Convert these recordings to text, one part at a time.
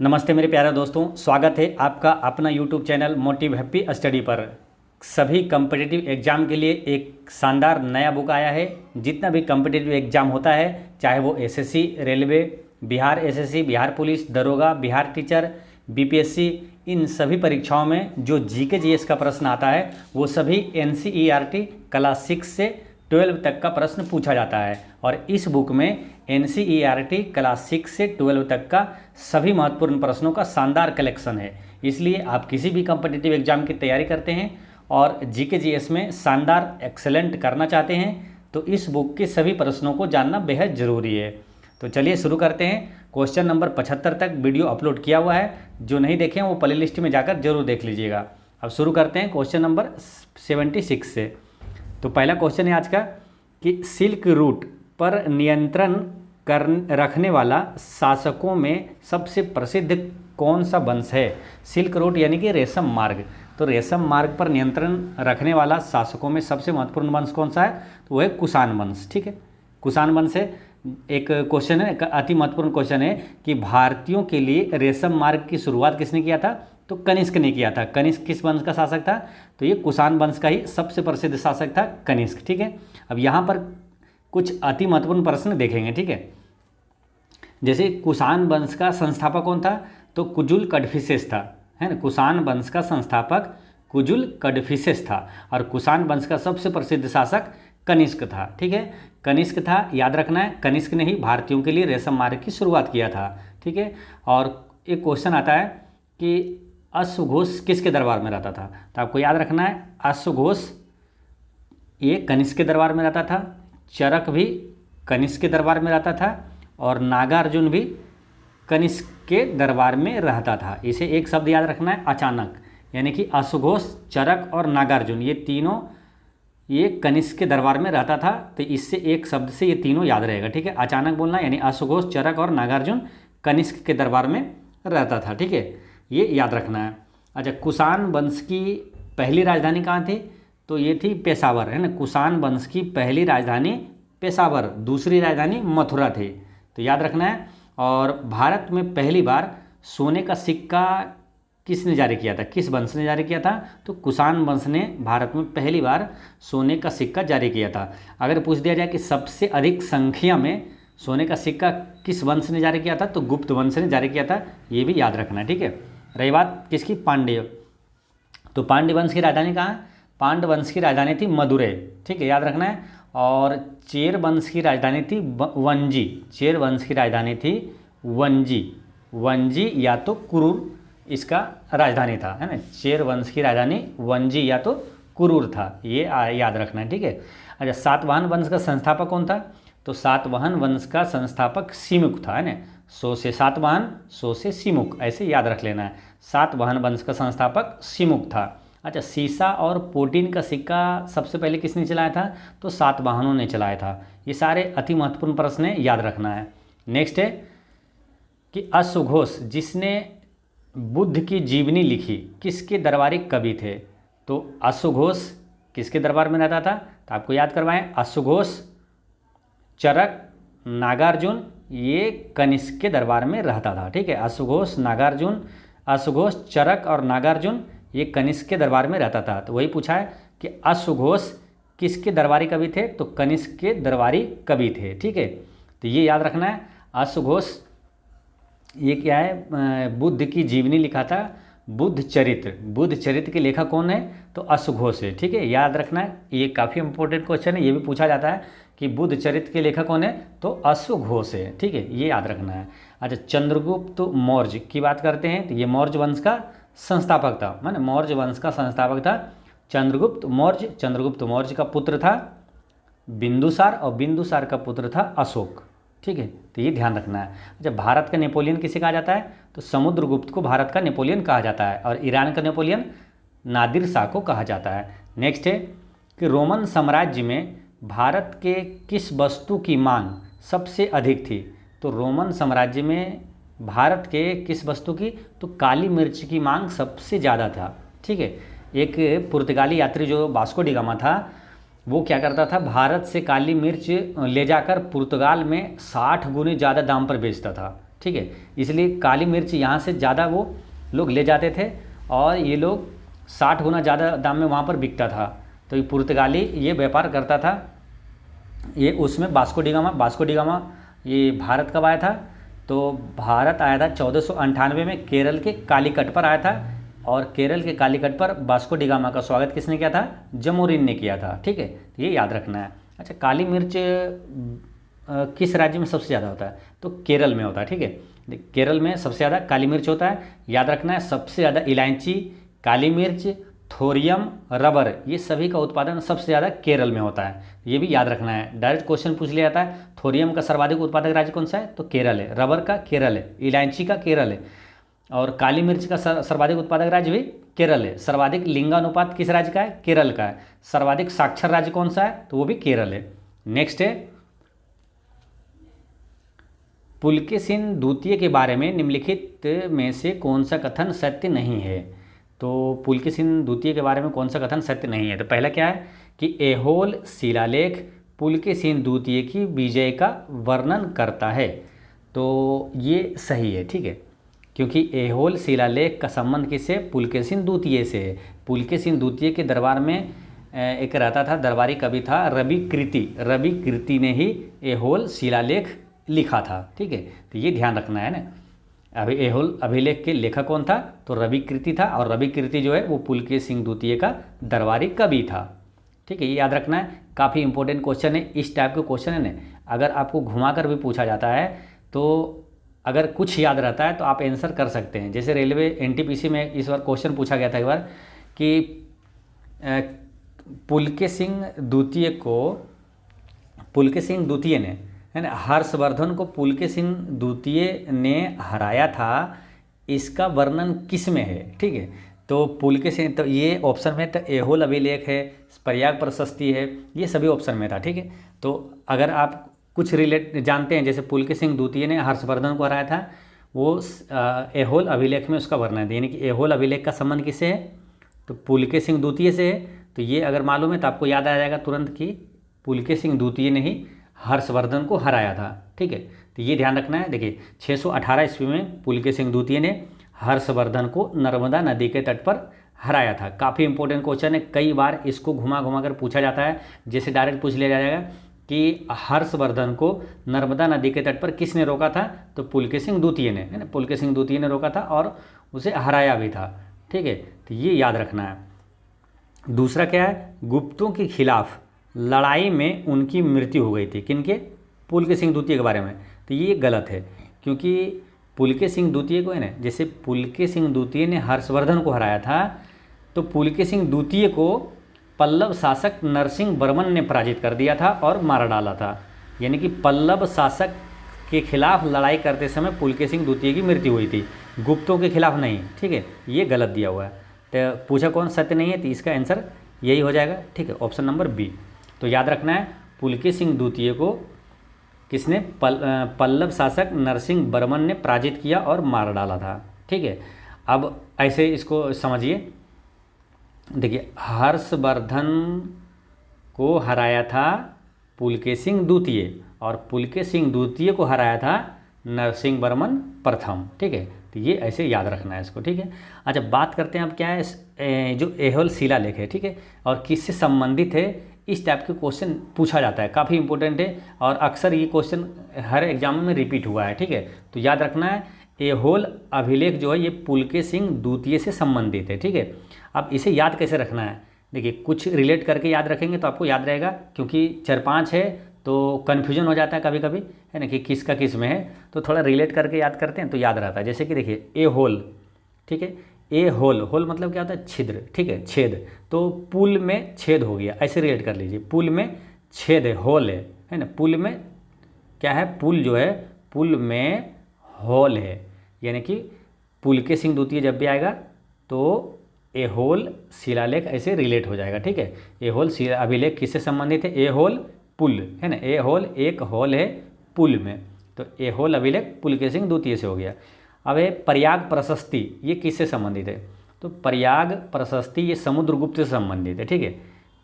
नमस्ते मेरे प्यारे दोस्तों, स्वागत है आपका अपना YouTube channel motive happy study पर। सभी कम्पिटिटिव एग्ज़ाम के लिए एक शानदार नया बुक आया है। जितना भी कम्पिटिटिव एग्ज़ाम होता है, चाहे वो SSC, railway, Bihar SSC, Bihar police, दरोगा, बिहार टीचर, बीपीएससी, इन सभी परीक्षाओं में जो जीके जीएस का प्रश्न आता है वो सभी एनसीईआरटी क्लास 6 से 12 तक का प्रश्न पूछा जाता है। और इस बुक में एनसीईआरटी क्लास 6 से 12 तक का सभी महत्वपूर्ण प्रश्नों का शानदार कलेक्शन है। इसलिए आप किसी भी कम्पिटिटिव एग्जाम की तैयारी करते हैं और जीके जीएस में शानदार एक्सेलेंट करना चाहते हैं तो इस बुक के सभी प्रश्नों को जानना बेहद ज़रूरी है। तो चलिए शुरू करते हैं। क्वेश्चन नंबर 75 तक वीडियो अपलोड किया हुआ है, जो नहीं देखे हैं वो प्ले लिस्ट में जाकर जरूर देख लीजिएगा। अब शुरू करते हैं क्वेश्चन नंबर 76 से। तो पहला क्वेश्चन है आज का कि सिल्क रूट पर नियंत्रण रखने वाला शासकों में सबसे प्रसिद्ध कौन सा वंश है। सिल्क रूट यानी कि रेशम मार्ग। तो रेशम मार्ग पर नियंत्रण रखने वाला शासकों में सबसे महत्वपूर्ण वंश कौन सा है, तो वो है कुषाण वंश। ठीक है, कुषाण वंश है। एक क्वेश्चन है, अति महत्वपूर्ण क्वेश्चन है कि भारतीयों के लिए रेशम मार्ग की शुरुआत किसने किया था, तो कनिष्क ने किया था। कनिष्क किस वंश का शासक था, तो ये कुषाण वंश का ही सबसे प्रसिद्ध शासक था कनिष्क। ठीक है, अब यहाँ पर कुछ अति महत्वपूर्ण प्रश्न देखेंगे। ठीक है, जैसे कुषाण वंश का संस्थापक कौन था, तो कुजुल कड़फिसेस था, है ना। कुषाण वंश का संस्थापक कुजुल कड़फिसेस था और कुषाण वंश का सबसे प्रसिद्ध शासक कनिष्क था। ठीक है, कनिष्क था, याद रखना है। कनिष्क ने ही भारतीयों के लिए रेशम मार्ग की शुरुआत किया था। ठीक है, और एक क्वेश्चन आता है कि अश्वघोष किसके दरबार में रहता था, तो आपको याद रखना है अश्वघोष ये कनिष्क के दरबार में रहता था, चरक भी कनिष्क के दरबार में रहता था और नागार्जुन भी कनिष्क के दरबार में रहता था। इसे एक शब्द याद रखना है, अचानक, यानी कि अश्वघोष, चरक और नागार्जुन ये तीनों ये कनिष्क के दरबार में रहता था। तो इससे एक शब्द से ये तीनों याद रहेगा। ठीक है, अचानक बोलना, यानी अश्वघोष, चरक और नागार्जुन कनिष्क के दरबार में रहता था। ठीक है, ये याद रखना है। अच्छा, कुषाण वंश की पहली राजधानी कहाँ थी, तो ये थी पेशावर, है ना। कुषाण वंश की पहली राजधानी पेशावर, दूसरी राजधानी मथुरा थी, तो याद रखना है। और भारत में पहली बार सोने का सिक्का किसने जारी किया था, किस वंश ने जारी किया था, तो कुषाण वंश ने भारत में पहली बार सोने का सिक्का जारी किया था। अगर पूछ दिया जाए कि सबसे अधिक संख्या में सोने का सिक्का किस वंश ने जारी किया था, तो गुप्त वंश ने जारी किया था, ये भी याद रखना है। ठीक है, रही बात किसकी, पांड्य, तो पांड्य वंश की राजधानी कहाँ है, पांड्य वंश की राजधानी थी मदुरै। ठीक है, याद रखना है। और चेर वंश की राजधानी थी वंजी, चेर वंश की राजधानी थी वंजी, वंजी या तो कुरूर इसका राजधानी था, है ना। चेर वंश की राजधानी वंजी या तो कुरूर था, ये याद रखना है। ठीक है, अच्छा, सातवाहन वंश का संस्थापक कौन था, तो सातवाहन वंश का संस्थापक सिमुक था, है ना। सो से सातवाहन, सो से सिमुक, ऐसे याद रख लेना है। सातवाहन वंश का संस्थापक सिमुक था। अच्छा, सीसा और पोटीन का सिक्का सबसे पहले किसने चलाया था, तो सातवाहनों ने चलाया था। ये सारे अति महत्वपूर्ण प्रश्न है, याद रखना है। नेक्स्ट है कि अश्वघोष जिसने बुद्ध की जीवनी लिखी किसके दरबारी कवि थे, तो अश्वघोष किसके दरबार में रहता था, तो आपको याद करवाएं, अश्वघोष, चरक, नागार्जुन ये कनिष्क के दरबार में रहता था। ठीक है, अश्वघोष, नागार्जुन, अश्वघोष, चरक और नागार्जुन ये कनिष्क के दरबार में रहता था। तो वही पूछा है कि अश्वघोष किसके दरबारी कवि थे, तो कनिष्क के दरबारी कवि थे। ठीक है, तो ये याद रखना है। अश्वघोष ये क्या है, बुद्ध की जीवनी लिखा था, बुद्ध चरित्र, बुद्ध चरित्र के लेखक कौन है, तो अश्वघोष है। ठीक है, याद रखना है, ये काफ़ी इंपॉर्टेंट क्वेश्चन है, ये भी पूछा जाता है कि बुद्ध चरित्र के लेखक कौन है, तो अश्वघोष है। ठीक है, ये याद रखना है। अच्छा, चंद्रगुप्त मौर्य की बात करते हैं, तो ये मौर्य वंश का संस्थापक था, माने मौर्य वंश का संस्थापक था चंद्रगुप्त मौर्य। चंद्रगुप्त मौर्य का पुत्र था बिंदुसार और बिंदुसार का पुत्र था अशोक। ठीक है, तो ये ध्यान रखना है। अच्छा, भारत का नेपोलियन किसे कहा जाता है, तो समुद्रगुप्त को भारत का नेपोलियन कहा जाता है और ईरान का नेपोलियन नादिर शाह को कहा जाता है। नेक्स्ट है कि रोमन साम्राज्य में भारत के किस वस्तु की मांग सबसे अधिक थी, तो रोमन साम्राज्य में भारत के किस वस्तु की, तो काली मिर्च की मांग सबसे ज़्यादा था। ठीक है, एक पुर्तगाली यात्री जो वास्को डी गामा था वो क्या करता था, भारत से काली मिर्च ले जाकर पुर्तगाल में 60 गुने ज़्यादा दाम पर बेचता था। ठीक है। इसलिए काली मिर्च यहाँ से ज़्यादा वो लोग ले जाते थे और ये लोग 60 गुना ज़्यादा दाम में वहाँ पर बिकता था। तो ये पुर्तगाली ये व्यापार करता था। ये उसमें वास्को डी गामा ये भारत कब आया था? तो भारत आया था 1498 में, केरल के कालीकट पर आया था। और केरल के कालीकट पर वास्को डी गामा का स्वागत किसने किया था? जमोरिन ने किया था, ठीक है। तो ये याद रखना है। अच्छा, काली मिर्च किस राज्य में सबसे ज़्यादा होता है? तो केरल में होता है, ठीक है। केरल में सबसे ज़्यादा काली मिर्च होता है। याद रखना है, सबसे ज़्यादा इलायची, काली मिर्च, थोरियम, रबर, ये सभी का उत्पादन सबसे ज़्यादा केरल में होता है। ये भी याद रखना है, डायरेक्ट क्वेश्चन पूछ लिया जाता है। थोरियम का सर्वाधिक उत्पादक राज्य कौन सा है? तो केरल है। रबर का केरल है। इलायची का केरल है। और काली मिर्च का सर्वाधिक उत्पादक राज्य भी केरल है। सर्वाधिक लिंगानुपात किस राज्य का है? केरल का है। सर्वाधिक साक्षर राज्य कौन सा है? तो वो भी केरल है। नेक्स्ट है, पुलकेशिन द्वितीय के बारे में निम्नलिखित में से कौन सा कथन सत्य नहीं है? तो पुलकेशिन द्वितीय के बारे में कौन सा कथन सत्य नहीं है? तो पहला क्या है कि ऐहोल शिलालेख पुलकेशिन द्वितीय की विजय का वर्णन करता है। तो ये सही है, ठीक है, क्योंकि ऐहोल शिलालेख का संबंध किससे? पुलकेशिन द्वितीय से है। पुलकेशिन द्वितीय के दरबार में एक रहता था, दरबारी कवि था रवि कृति ने ही ऐहोल शिलालेख लिखा था, ठीक है। तो ये ध्यान रखना है ना। अभी ऐहोल अभिलेख के लेखक कौन था? तो रवि कृति था। और रवि कृति जो है वो पुलकेशिन द्वितीय का दरबारी कवि था, ठीक है। ये याद रखना है, काफ़ी इंपॉर्टेंट क्वेश्चन है। इस टाइप के क्वेश्चन है ना, अगर आपको घुमाकर भी पूछा जाता है तो अगर कुछ याद रहता है तो आप आंसर कर सकते हैं। जैसे रेलवे एनटीपीसी में इस बार क्वेश्चन पूछा गया था एक बार कि पुलकेशिन द्वितीय ने, है ना, हर्षवर्धन को पुलकेशिन द्वितीय ने हराया था, इसका वर्णन किस में है? ठीक है। तो पुलकेशिन, तो ये ऑप्शन में तो ऐहोल अभिलेख है, प्रयाग प्रशस्ति है, ये सभी ऑप्शन में था, ठीक है। तो अगर आप कुछ रिलेट जानते हैं, जैसे पुलकेशिन द्वितीय ने हर्षवर्धन को हराया था, वो ऐहोल अभिलेख में उसका वर्णन है। यानी कि ऐहोल अभिलेख का संबंध किससे है? तो पुलकेशिन द्वितीय से है। तो ये अगर मालूम है तो आपको याद आ जाएगा तुरंत कि पुलकेशिन द्वितीय ने ही हर्षवर्धन को हराया था, ठीक है। तो ये ध्यान रखना है। देखिए 618 ईस्वी में पुलकेशिन द्वितीय ने हर्षवर्धन को नर्मदा नदी के तट पर हराया था। काफ़ी इंपॉर्टेंट क्वेश्चन है, कई बार इसको घुमा घुमा कर पूछा जाता है। जैसे डायरेक्ट पूछ लिया जाएगा कि हर्षवर्धन को नर्मदा नदी के तट पर किसने रोका था? तो पुलकेशिन द्वितीय ने, है ना, पुलकेशिन द्वितीय ने रोका था और उसे हराया भी था, ठीक है। तो ये याद रखना है। दूसरा क्या है? गुप्तों के खिलाफ लड़ाई में उनकी मृत्यु हो गई थी। किनके? पुलकेशिन द्वितीय के बारे में। तो ये गलत है, क्योंकि पुलकेशिन द्वितीय को है ना, जैसे पुलकेशिन द्वितीय ने हर्षवर्धन को हराया था, तो पुलकेशिन द्वितीय को पल्लव शासक नरसिंह वर्मन ने पराजित कर दिया था और मार डाला था। यानी कि पल्लव शासक के खिलाफ लड़ाई करते समय पुलकेशिन द्वितीय की मृत्यु हुई थी, गुप्तों के खिलाफ नहीं, ठीक है। ये गलत दिया हुआ है। तो पूछा कौन सत्य नहीं है, तो इसका आंसर यही हो जाएगा, ठीक है, ऑप्शन नंबर बी। तो याद रखना है, पुलकेशिन द्वितीय को किसने? पल्लव शासक नरसिंह वर्मन ने पराजित किया और मार डाला था, ठीक है। अब ऐसे इसको समझिए। देखिए, हर्षवर्धन को हराया था पुलकेशिन द्वितीय और पुलकेशिन द्वितीय को हराया था नरसिंह वर्मन प्रथम, ठीक है। तो ये ऐसे याद रखना है इसको, ठीक है। अच्छा, बात करते हैं अब क्या है, जो ऐहोल शिलालेख है, ठीक है, और किससे संबंधित है, इस टाइप के क्वेश्चन पूछा जाता है। काफ़ी इंपॉर्टेंट है और अक्सर ये क्वेश्चन हर एग्जाम में रिपीट हुआ है, ठीक है। तो याद रखना है, ऐहोल अभिलेख जो है ये पुलकेशिन द्वितीय से संबंधित है, ठीक है। अब इसे याद कैसे रखना है? देखिए, कुछ रिलेट करके याद रखेंगे तो आपको याद रहेगा, क्योंकि 4-5 है तो कन्फ्यूजन हो जाता है कभी कभी, है ना, कि किसका किस में है। तो थोड़ा रिलेट करके याद करते हैं तो याद रहता है। जैसे कि देखिए, ऐहोल, ठीक है, ऐहोल, होल मतलब क्या होता है? छिद्र, ठीक है, छेद। तो पुल में छेद हो गया, ऐसे रिलेट कर लीजिए, पुल में छेद है, होल है ना। पुल में क्या है? पुल जो है, पुल में होल है। यानी कि पुलकेशिन द्वितीय जब भी आएगा तो ऐहोल शिलालेख ऐसे रिलेट हो जाएगा, ठीक है। ऐहोल अभिलेख किससे संबंधित है? ऐहोल पुल, है ना, ऐहोल एक होल है पुल में, तो ऐहोल अभिलेख पुलकेशिन द्वितीय से हो गया। अब है प्रयाग प्रशस्ति, ये किससे संबंधित है? तो प्रयाग प्रशस्ति ये समुद्रगुप्त से संबंधित है, ठीक है।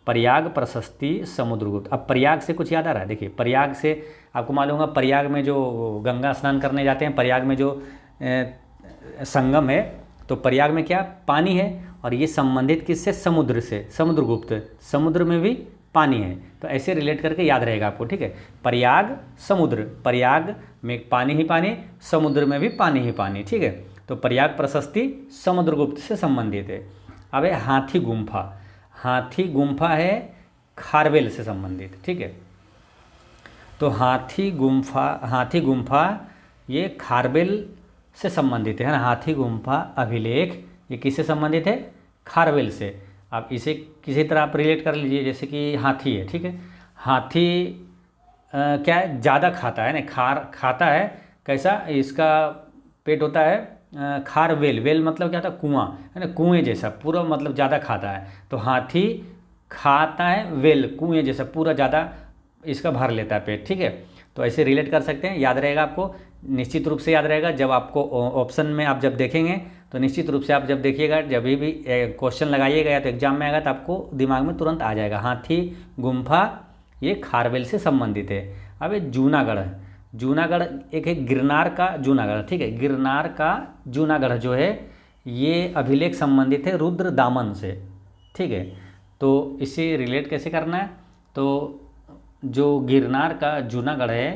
प्रयाग प्रशस्ति समुद्रगुप्त। अब प्रयाग से कुछ याद आ रहा है? देखिए प्रयाग से आपको मालूम होगा, प्रयाग में जो गंगा स्नान करने जाते हैं, प्रयाग में जो संगम है, तो प्रयाग में क्या पानी है, और ये संबंधित किससे? समुद्र से, समुद्रगुप्त, समुद्र में भी पानी है। तो ऐसे रिलेट करके याद रहेगा आपको, ठीक है। प्रयाग समुद्र, प्रयाग में पानी ही पानी, समुद्र में भी पानी ही पानी, ठीक है। तो प्रयाग प्रशस्ति समुद्रगुप्त से संबंधित है। अब है हाथी गुम्फा। हाथी गुम्फा है खारवेल से संबंधित, ठीक है। तो हाथी गुम्फा ये खारवेल से संबंधित है ना। हाथी गुम्फा अभिलेख ये किससे संबंधित है? खारवेल से। अब इसे किसी तरह आप रिलेट कर लीजिए, जैसे कि हाथी है, ठीक है। हाथी क्या है? ज़्यादा खाता है ना, खाता है। कैसा? इसका पेट होता है खारवेल, वेल मतलब क्या होता है? कुआं, है ना, कुएं जैसा पूरा, मतलब ज़्यादा खाता है। तो हाथी खाता है वेल, कुएं जैसा पूरा ज़्यादा इसका भर लेता है पेट, ठीक है। तो ऐसे रिलेट कर सकते हैं, याद रहेगा आपको, निश्चित रूप से याद रहेगा। जब आपको ऑप्शन में आप जब देखेंगे तो निश्चित रूप से आप जब देखिएगा, जब भी क्वेश्चन लगाइएगा या तो एग्जाम में आएगा, तो आपको दिमाग में तुरंत आ जाएगा। हाथी गुम्फा ये खारवेल से संबंधित है। अब ये जूनागढ़, जूनागढ़ एक है गिरनार का जूनागढ़, ठीक है। गिरनार का जूनागढ़ जो है ये अभिलेख संबंधित है रुद्र दामन से, ठीक है। तो इसे रिलेट कैसे करना है? तो जो गिरनार का जूनागढ़ है,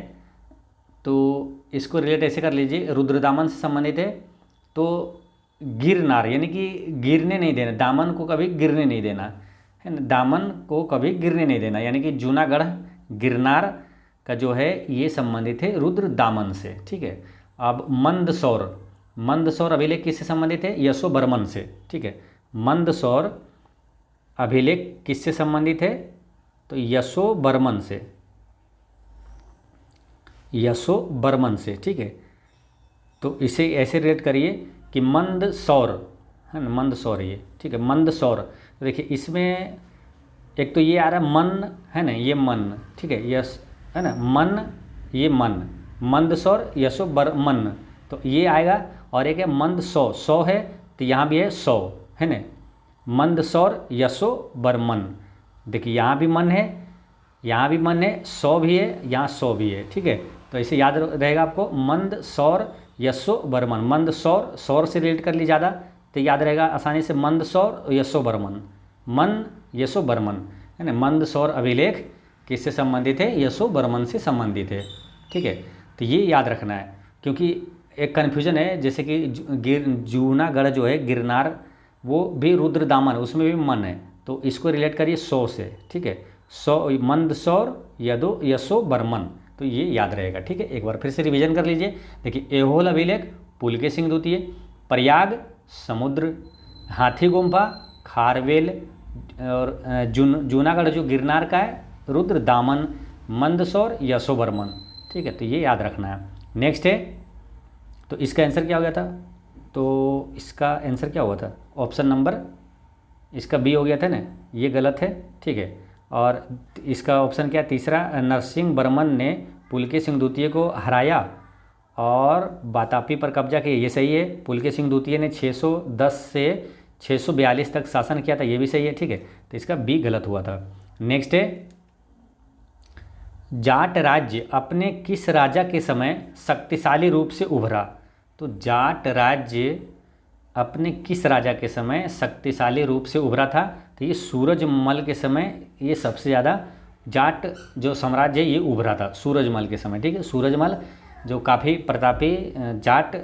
तो इसको रिलेट ऐसे कर लीजिए, रुद्रदामन से संबंधित है। तो गिरनार यानी कि गिरने नहीं देना, दामन को कभी गिरने नहीं देना, है ना, दामन को कभी गिरने नहीं देना, यानी कि जूनागढ़ गिरनार का जो है ये संबंधित है रुद्र दामन से, ठीक है। अब मंदसौर, मंदसौर अभिलेख किससे संबंधित है? यशोवर्मन से, ठीक है। मंदसौर अभिलेख किससे संबंधित है? तो यशोवर्मन से, यशोवर्मन से, ठीक है। तो इसे ऐसे रिलेट करिए कि मंदसौर, है ना, मंदसौर ये, ठीक है, मंदसौर। तो देखिए इसमें एक तो ये आ रहा है मन, है ना, ये मन, ठीक है, यश, है ना, मन, ये मन, मंदसौर यशोवर्मन, तो ये आएगा। और एक है मंदसौ, सौ है तो यहाँ भी है सौ, है ना, मंदसौर यशोवर्मन। देखिए यहाँ भी मन है, यहाँ भी मन है, सौ भी है, यहाँ सौ भी है, ठीक है। तो इसे याद रहेगा आपको, मंदसौर यशोवर्मन। मंदसौर, सौर से रिलेट कर ली ज़्यादा तो याद रहेगा आसानी से, मंदसौर यशोवर्मन, मन यशोवर्मन, है ना। मंदसौर अभिलेख किससे संबंधित है? यशोवर्मन से संबंधित है, ठीक है। तो ये याद रखना है, क्योंकि एक कन्फ्यूजन है, जैसे कि जूनागढ़ जो है गिरनार, वो भी रुद्र दामन, उसमें भी मन है, तो इसको रिलेट करिए सौ से, ठीक है। सौ, मंदसौर यशोवर्मन, तो ये याद रहेगा, ठीक है। एक बार फिर से रिवीजन कर लीजिए। देखिए ऐहोल अभिलेख पुलकेशिन द्वितीय, प्रयाग समुद्र, हाथी गुम्फा खारवेल, और जूनागढ़ जो गिरनार का है रुद्र दामन, मंदसौर यशोवर्मन, ठीक है। तो ये याद रखना है। नेक्स्ट है, तो इसका आंसर क्या हो गया था? तो इसका आंसर क्या हुआ था? ऑप्शन नंबर इसका बी हो गया था ना, ये गलत है, ठीक है। और इसका ऑप्शन क्या? तीसरा, नरसिंह वर्मन ने पुलकेशिन द्वितीय को हराया और वातापी पर कब्जा किया, ये सही है। पुलकेशिन द्वितीय ने 610 से 642 तक शासन किया था, ये भी सही है, ठीक है। तो इसका बी गलत हुआ था। नेक्स्ट है, जाट राज्य अपने किस राजा के समय शक्तिशाली रूप से उभरा? तो जाट राज्य अपने किस राजा के समय शक्तिशाली रूप से उभरा था? तो ये सूरजमल के समय ये सबसे ज़्यादा जाट जो साम्राज्य ये उभरा था सूरजमल के समय, ठीक है। सूरजमल जो काफ़ी प्रतापी जाट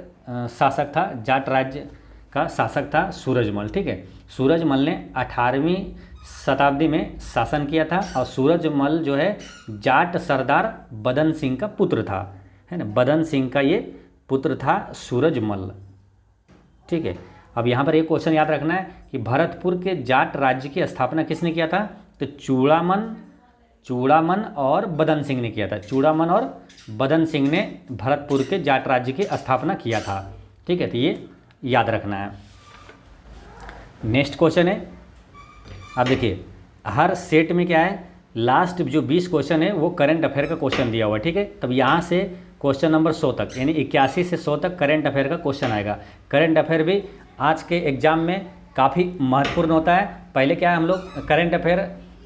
शासक था, जाट राज्य का शासक था सूरजमल, ठीक है। सूरजमल ने 18वीं शताब्दी में शासन किया था, और सूरजमल जो है जाट सरदार बदन सिंह का पुत्र था, है ना, बदन सिंह का ये पुत्र था सूरजमल, ठीक है। अब यहाँ पर एक क्वेश्चन याद रखना है कि भरतपुर के जाट राज्य की स्थापना किसने किया था? तो चूड़ामन और बदन सिंह ने किया था। चूड़ामन और बदन सिंह ने भरतपुर के जाट राज्य की स्थापना किया था, ठीक है। तो ये याद रखना है। नेक्स्ट क्वेश्चन है, अब देखिए हर सेट में क्या है, लास्ट जो 20 क्वेश्चन है वो करंट अफेयर का क्वेश्चन दिया हुआ है, ठीक है। तब यहाँ से क्वेश्चन नंबर 100 तक, यानी 81 से 100 तक करंट अफेयर का क्वेश्चन आएगा। करंट अफेयर भी आज के एग्जाम में काफ़ी महत्वपूर्ण होता है। पहले क्या है, हम लोग करंट अफेयर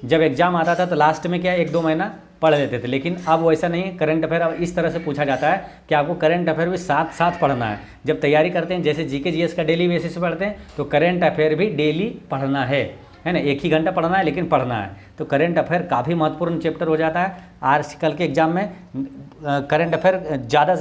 जब एग्ज़ाम आता था तो लास्ट में क्या 1-2 महीना पढ़ लेते थे, लेकिन अब वैसा नहीं है। करंट अफेयर अब इस तरह से पूछा जाता है कि आपको करंट अफेयर भी साथ साथ पढ़ना है। जब तैयारी करते हैं, जैसे जीके जीएस का डेली बेसिस पे पढ़ते हैं, तो करंट अफेयर भी डेली पढ़ना है ना। 1 ही घंटा पढ़ना है, लेकिन पढ़ना है। तो करंट अफेयर काफ़ी महत्वपूर्ण चैप्टर हो जाता है। आजकल के एग्जाम में करंट अफेयर ज़्यादा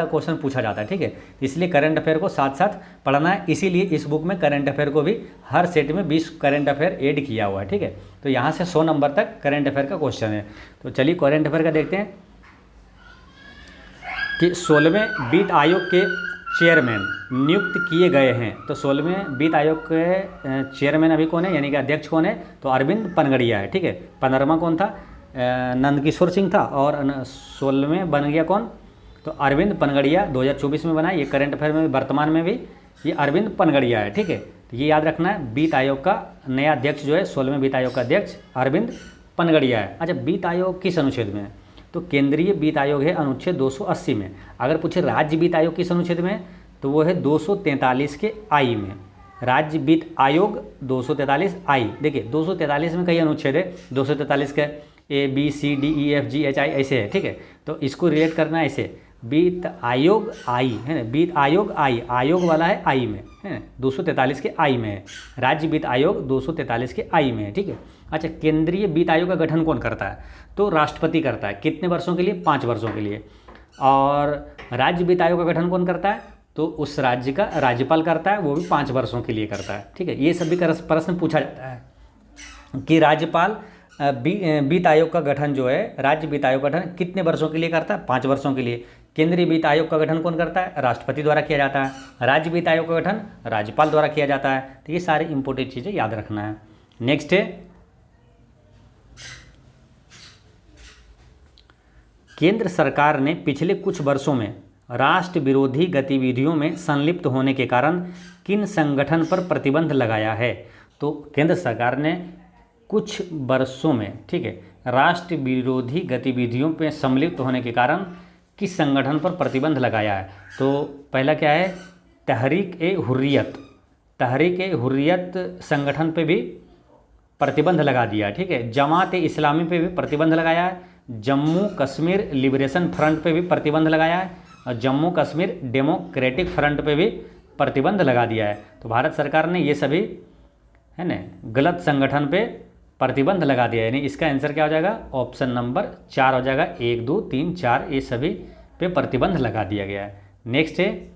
क्वेश्चन पूछा जाता है, ठीक है। इसलिए करंट अफेयर को साथ साथ पढ़ना है। इसीलिए इस बुक में करंट अफेयर को भी हर सेट में 20 करंट अफेयर ऐड किया हुआ है, ठीक है। तो यहाँ से 100 नंबर तक करंट अफेयर का क्वेश्चन है। तो चलिए करंट अफेयर का देखते हैं कि 16वें वित्त आयोग के चेयरमैन नियुक्त किए गए हैं। तो 16वें वित्त आयोग के चेयरमैन अभी कौन है, यानी कि अध्यक्ष कौन है, तो अरविंद पनगड़िया है, ठीक है। 15वां कौन था, नंदकिशोर सिंह था, और 16वें बन गया कौन, तो अरविंद पनगड़िया 2024 में बना। ये करंट अफेयर में वर्तमान में भी ये अरविंद पनगड़िया है, ठीक है। तो ये याद रखना है, वित्त आयोग का नया अध्यक्ष जो है 16वें वित्त आयोग का अध्यक्ष अरविंद पनगड़िया है। अच्छा, वित्त आयोग किस अनुच्छेद में है, तो केंद्रीय वित्त आयोग है अनुच्छेद 280 में। अगर पूछे राज्य वित्त आयोग किस अनुच्छेद में, तो वो है 243 के आई में। राज्य वित्त आयोग 243 आई। देखिए 243 में कई अनुच्छेद है, 243 के ABCDEFGHI ऐसे है, ठीक है। तो इसको रिलेट करना है ऐसे, वित्त आयोग आई है ना, वित्त आयोग आई, आयोग वाला है आई में, है ना, 243 के आई में है। राज्य वित्त आयोग 243 के आई में है, ठीक है। अच्छा, केंद्रीय वित्त आयोग का गठन कौन करता है, तो राष्ट्रपति करता है। कितने वर्षों के लिए, 5 वर्षों के लिए। और राज्य वित्त आयोग का गठन कौन करता है, तो उस राज्य का राज्यपाल करता है, वो भी 5 वर्षों के लिए करता है, ठीक है। ये सभी प्रश्न पूछा जाता है कि राज्यपाल वित्त आयोग का गठन जो है, राज्य वित्त आयोग का गठन कितने वर्षों के लिए करता है, 5 वर्षों के लिए। केंद्रीय वित्त आयोग का गठन कौन करता है, राष्ट्रपति द्वारा किया जाता है। राज्य वित्त आयोग का गठन राज्यपाल द्वारा किया जाता है। तो ये सारी इंपॉर्टेंट चीज़ें याद रखना है। नेक्स्ट है, केंद्र सरकार ने पिछले कुछ वर्षों में राष्ट्र विरोधी गतिविधियों में संलिप्त होने के कारण किन संगठन पर प्रतिबंध लगाया है। तो केंद्र सरकार ने कुछ वर्षों में, ठीक है, राष्ट्र विरोधी गतिविधियों में सम्मिलित होने के कारण किस संगठन पर प्रतिबंध लगाया है। तो पहला क्या है, तहरीक-ए-हुर्रियत, तहरीक-ए-हुर्रियत संगठन पे भी प्रतिबंध लगा दिया, ठीक है। जमात-ए-इस्लामी पे भी प्रतिबंध लगाया है। जम्मू कश्मीर लिबरेशन फ्रंट पे भी प्रतिबंध लगाया है, और जम्मू कश्मीर डेमोक्रेटिक फ्रंट पे भी प्रतिबंध लगा दिया है। तो भारत सरकार ने ये सभी, है ना, गलत संगठन पे प्रतिबंध लगा दिया है। यानी इसका आंसर क्या हो जाएगा, ऑप्शन नंबर 4 हो जाएगा। 1, 2, 3, 4 ये सभी पे प्रतिबंध लगा दिया गया है। नेक्स्ट है,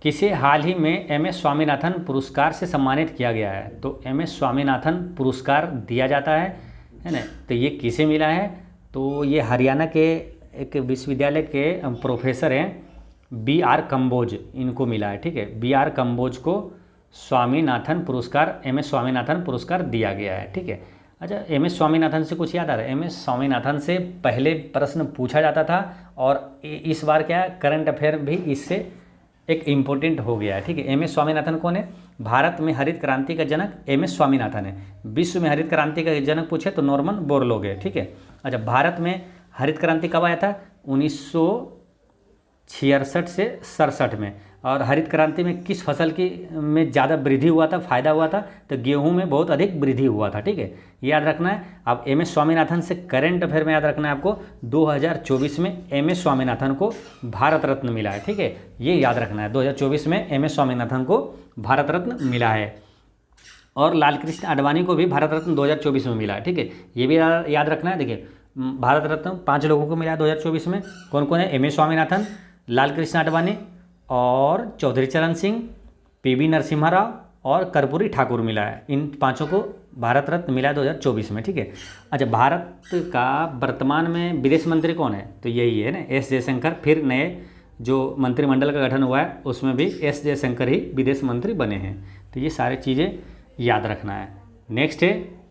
किसे हाल ही में MS स्वामीनाथन पुरस्कार से सम्मानित किया गया है। तो MS स्वामीनाथन पुरस्कार दिया जाता है ना। तो ये किसे मिला है, तो ये हरियाणा के एक विश्वविद्यालय के प्रोफेसर हैं BR कंबोज, इनको मिला है, ठीक है। BR कंबोज को स्वामीनाथन पुरस्कार, MS स्वामीनाथन पुरस्कार दिया गया है, ठीक है। अच्छा, MS स्वामीनाथन से कुछ याद आ रहा है, MS स्वामीनाथन से पहले प्रश्न पूछा जाता था, और इस बार क्या है, करंट अफेयर भी इससे एक इम्पोर्टेंट हो गया है, ठीक है। MS स्वामीनाथन कौन है, भारत में हरित क्रांति का जनक MS स्वामीनाथन है। विश्व में हरित क्रांति का जनक पूछे तो नॉर्मन बोरलॉग है, ठीक है। अच्छा, भारत में हरित क्रांति कब आया था, 1966 से 67 में। और हरित क्रांति में किस फसल की में ज़्यादा वृद्धि हुआ था, फायदा हुआ था, तो गेहूं में बहुत अधिक वृद्धि हुआ था, ठीक है। ये याद रखना है। अब MS स्वामीनाथन से करंट अफेयर में याद रखना है आपको, 2024 में MS स्वामीनाथन को भारत रत्न मिला है, ठीक है। ये याद रखना है, 2024 में MS स्वामीनाथन को भारत रत्न मिला है। और लाल कृष्ण आडवाणी को भी भारत रत्न 2024 में मिला है, ठीक है। ये भी याद रखना है। देखिए, भारत रत्न 5 लोगों को मिला है 2024 में। कौन कौन है, MS स्वामीनाथन, लाल कृष्ण आडवाणी और चौधरी चरण सिंह, PV नरसिम्हा राव और कर्पूरी ठाकुर मिला है। इन 5 को भारत रत्न मिला है 2024 में, ठीक है। अच्छा, भारत का वर्तमान में विदेश मंत्री कौन है, तो यही है ना, S जयशंकर। फिर नए जो मंत्रिमंडल का गठन हुआ है उसमें भी S जयशंकर ही विदेश मंत्री बने हैं। तो ये सारी चीज़ें याद रखना है। नेक्स्ट है,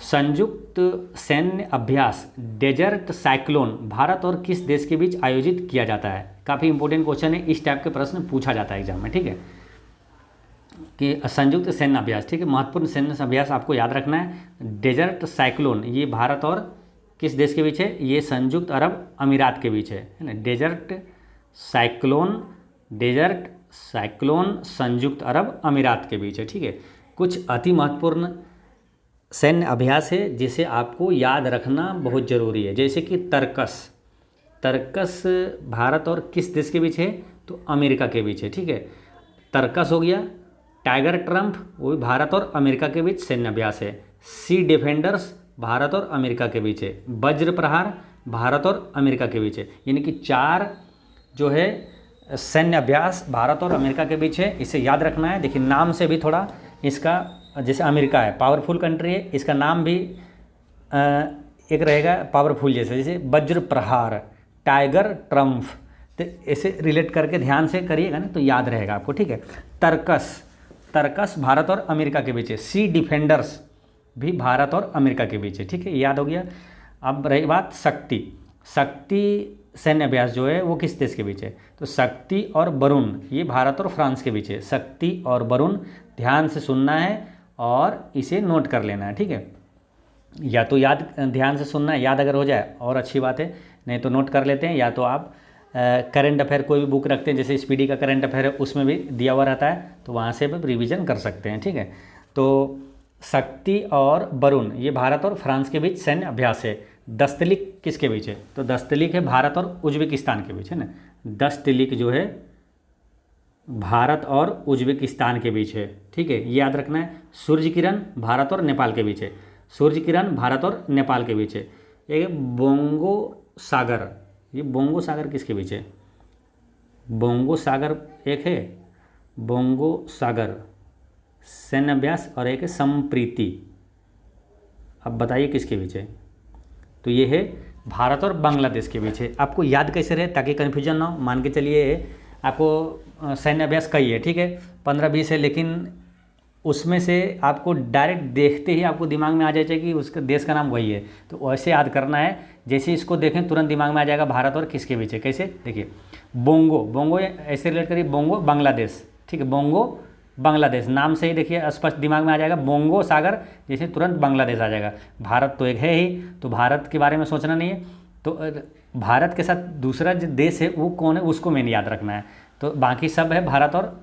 संयुक्त सैन्य अभ्यास डेजर्ट साइक्लोन भारत और किस देश के बीच आयोजित किया जाता है। काफ़ी इंपॉर्टेंट क्वेश्चन है, इस टाइप के प्रश्न पूछा जाता है एग्जाम में, ठीक है। कि संयुक्त सैन्य अभ्यास, ठीक है, महत्वपूर्ण सैन्य अभ्यास आपको याद रखना है। डेजर्ट साइक्लोन ये भारत और किस देश के बीच है, ये संयुक्त अरब अमीरात के बीच है ना। डेजर्ट साइक्लोन संयुक्त अरब अमीरात के बीच है, ठीक है। कुछ अति महत्वपूर्ण सैन्य अभ्यास है जिसे आपको याद रखना बहुत ज़रूरी है। जैसे कि तर्कस, तर्कस भारत और किस देश के बीच है? तो अमेरिका के बीच है, ठीक है। तर्कस हो गया। टाइगर ट्रम्प, वो भी भारत और अमेरिका के बीच सैन्य अभ्यास है। सी डिफेंडर्स भारत और अमेरिका के बीच है। वज्र प्रहार भारत और अमेरिका के बीच है। यानी कि 4 जो है सैन्य अभ्यास भारत और अमेरिका के बीच है, इसे याद रखना है। देखिए नाम से भी थोड़ा इसका, जैसे अमेरिका है पावरफुल कंट्री है, इसका नाम भी एक रहेगा पावरफुल जैसे वज्र प्रहार, टाइगर ट्रम्प, तो ऐसे रिलेट करके ध्यान से करिएगा ना तो याद रहेगा आपको, ठीक है। तर्कस, तर्कस भारत और अमेरिका के बीच है। सी डिफेंडर्स भी भारत और अमेरिका के बीच है, ठीक है, याद हो गया। अब रही बात शक्ति, शक्ति सैन्य अभ्यास जो है वो किस देश के बीच है? तो शक्ति और वरुण ये भारत और फ्रांस के बीच है। शक्ति और वरुण ध्यान से सुनना है और इसे नोट कर लेना है, ठीक है। या तो याद ध्यान से सुनना है, याद अगर हो जाए और अच्छी बात है, नहीं तो नोट कर लेते हैं। या तो आप करंट अफेयर कोई भी बुक रखते हैं, जैसे स्पीडी का करंट अफेयर है उसमें भी दिया हुआ रहता है, तो वहाँ से भी रिवीजन कर सकते हैं, ठीक है। तो शक्ति और वरुण ये भारत और फ्रांस के बीच सैन्य अभ्यास है। दस्तलिक किसके बीच है? तो दस्तलिक है भारत और उज्बेकिस्तान के बीच, है ना। दस्तलिक जो है भारत और उज्बेकिस्तान के बीच है, ठीक है, ये याद रखना है। सूर्य किरण भारत और नेपाल के बीच है। सूर्य किरण भारत और नेपाल के बीच है। एक बोंगो सागर, ये बोंगो सागर किसके बीच है? बोंगो सागर एक है, बोंगो सागर सैन्य अभ्यास, और एक है संप्रीति। अब बताइए किसके बीच है? तो ये है भारत और बांग्लादेश के बीच है। आपको याद कैसे रहे ताकि कन्फ्यूजन ना हो, मान के चलिए आपको सैन्य अभ्यास कई है, ठीक है, 15-20 है, लेकिन उसमें से आपको डायरेक्ट देखते ही आपको दिमाग में आ जाए कि उसका देश का नाम वही है, तो वैसे याद करना है। जैसे इसको देखें तुरंत दिमाग में आ जाएगा भारत और किसके बीच है। कैसे? देखिए बोंगो, बोंगो ऐसे रिलेट करिए, बोंगो बांग्लादेश, ठीक है, बोंगो बांग्लादेश, नाम से ही देखिए स्पष्ट दिमाग में आ जाएगा। बोंगो सागर जैसे तुरंत बांग्लादेश आ जाएगा। भारत तो एक है ही, तो भारत के बारे में सोचना नहीं है, तो भारत के साथ दूसरा जो देश है वो कौन है उसको मैंने याद रखना है। तो बाकी सब है भारत और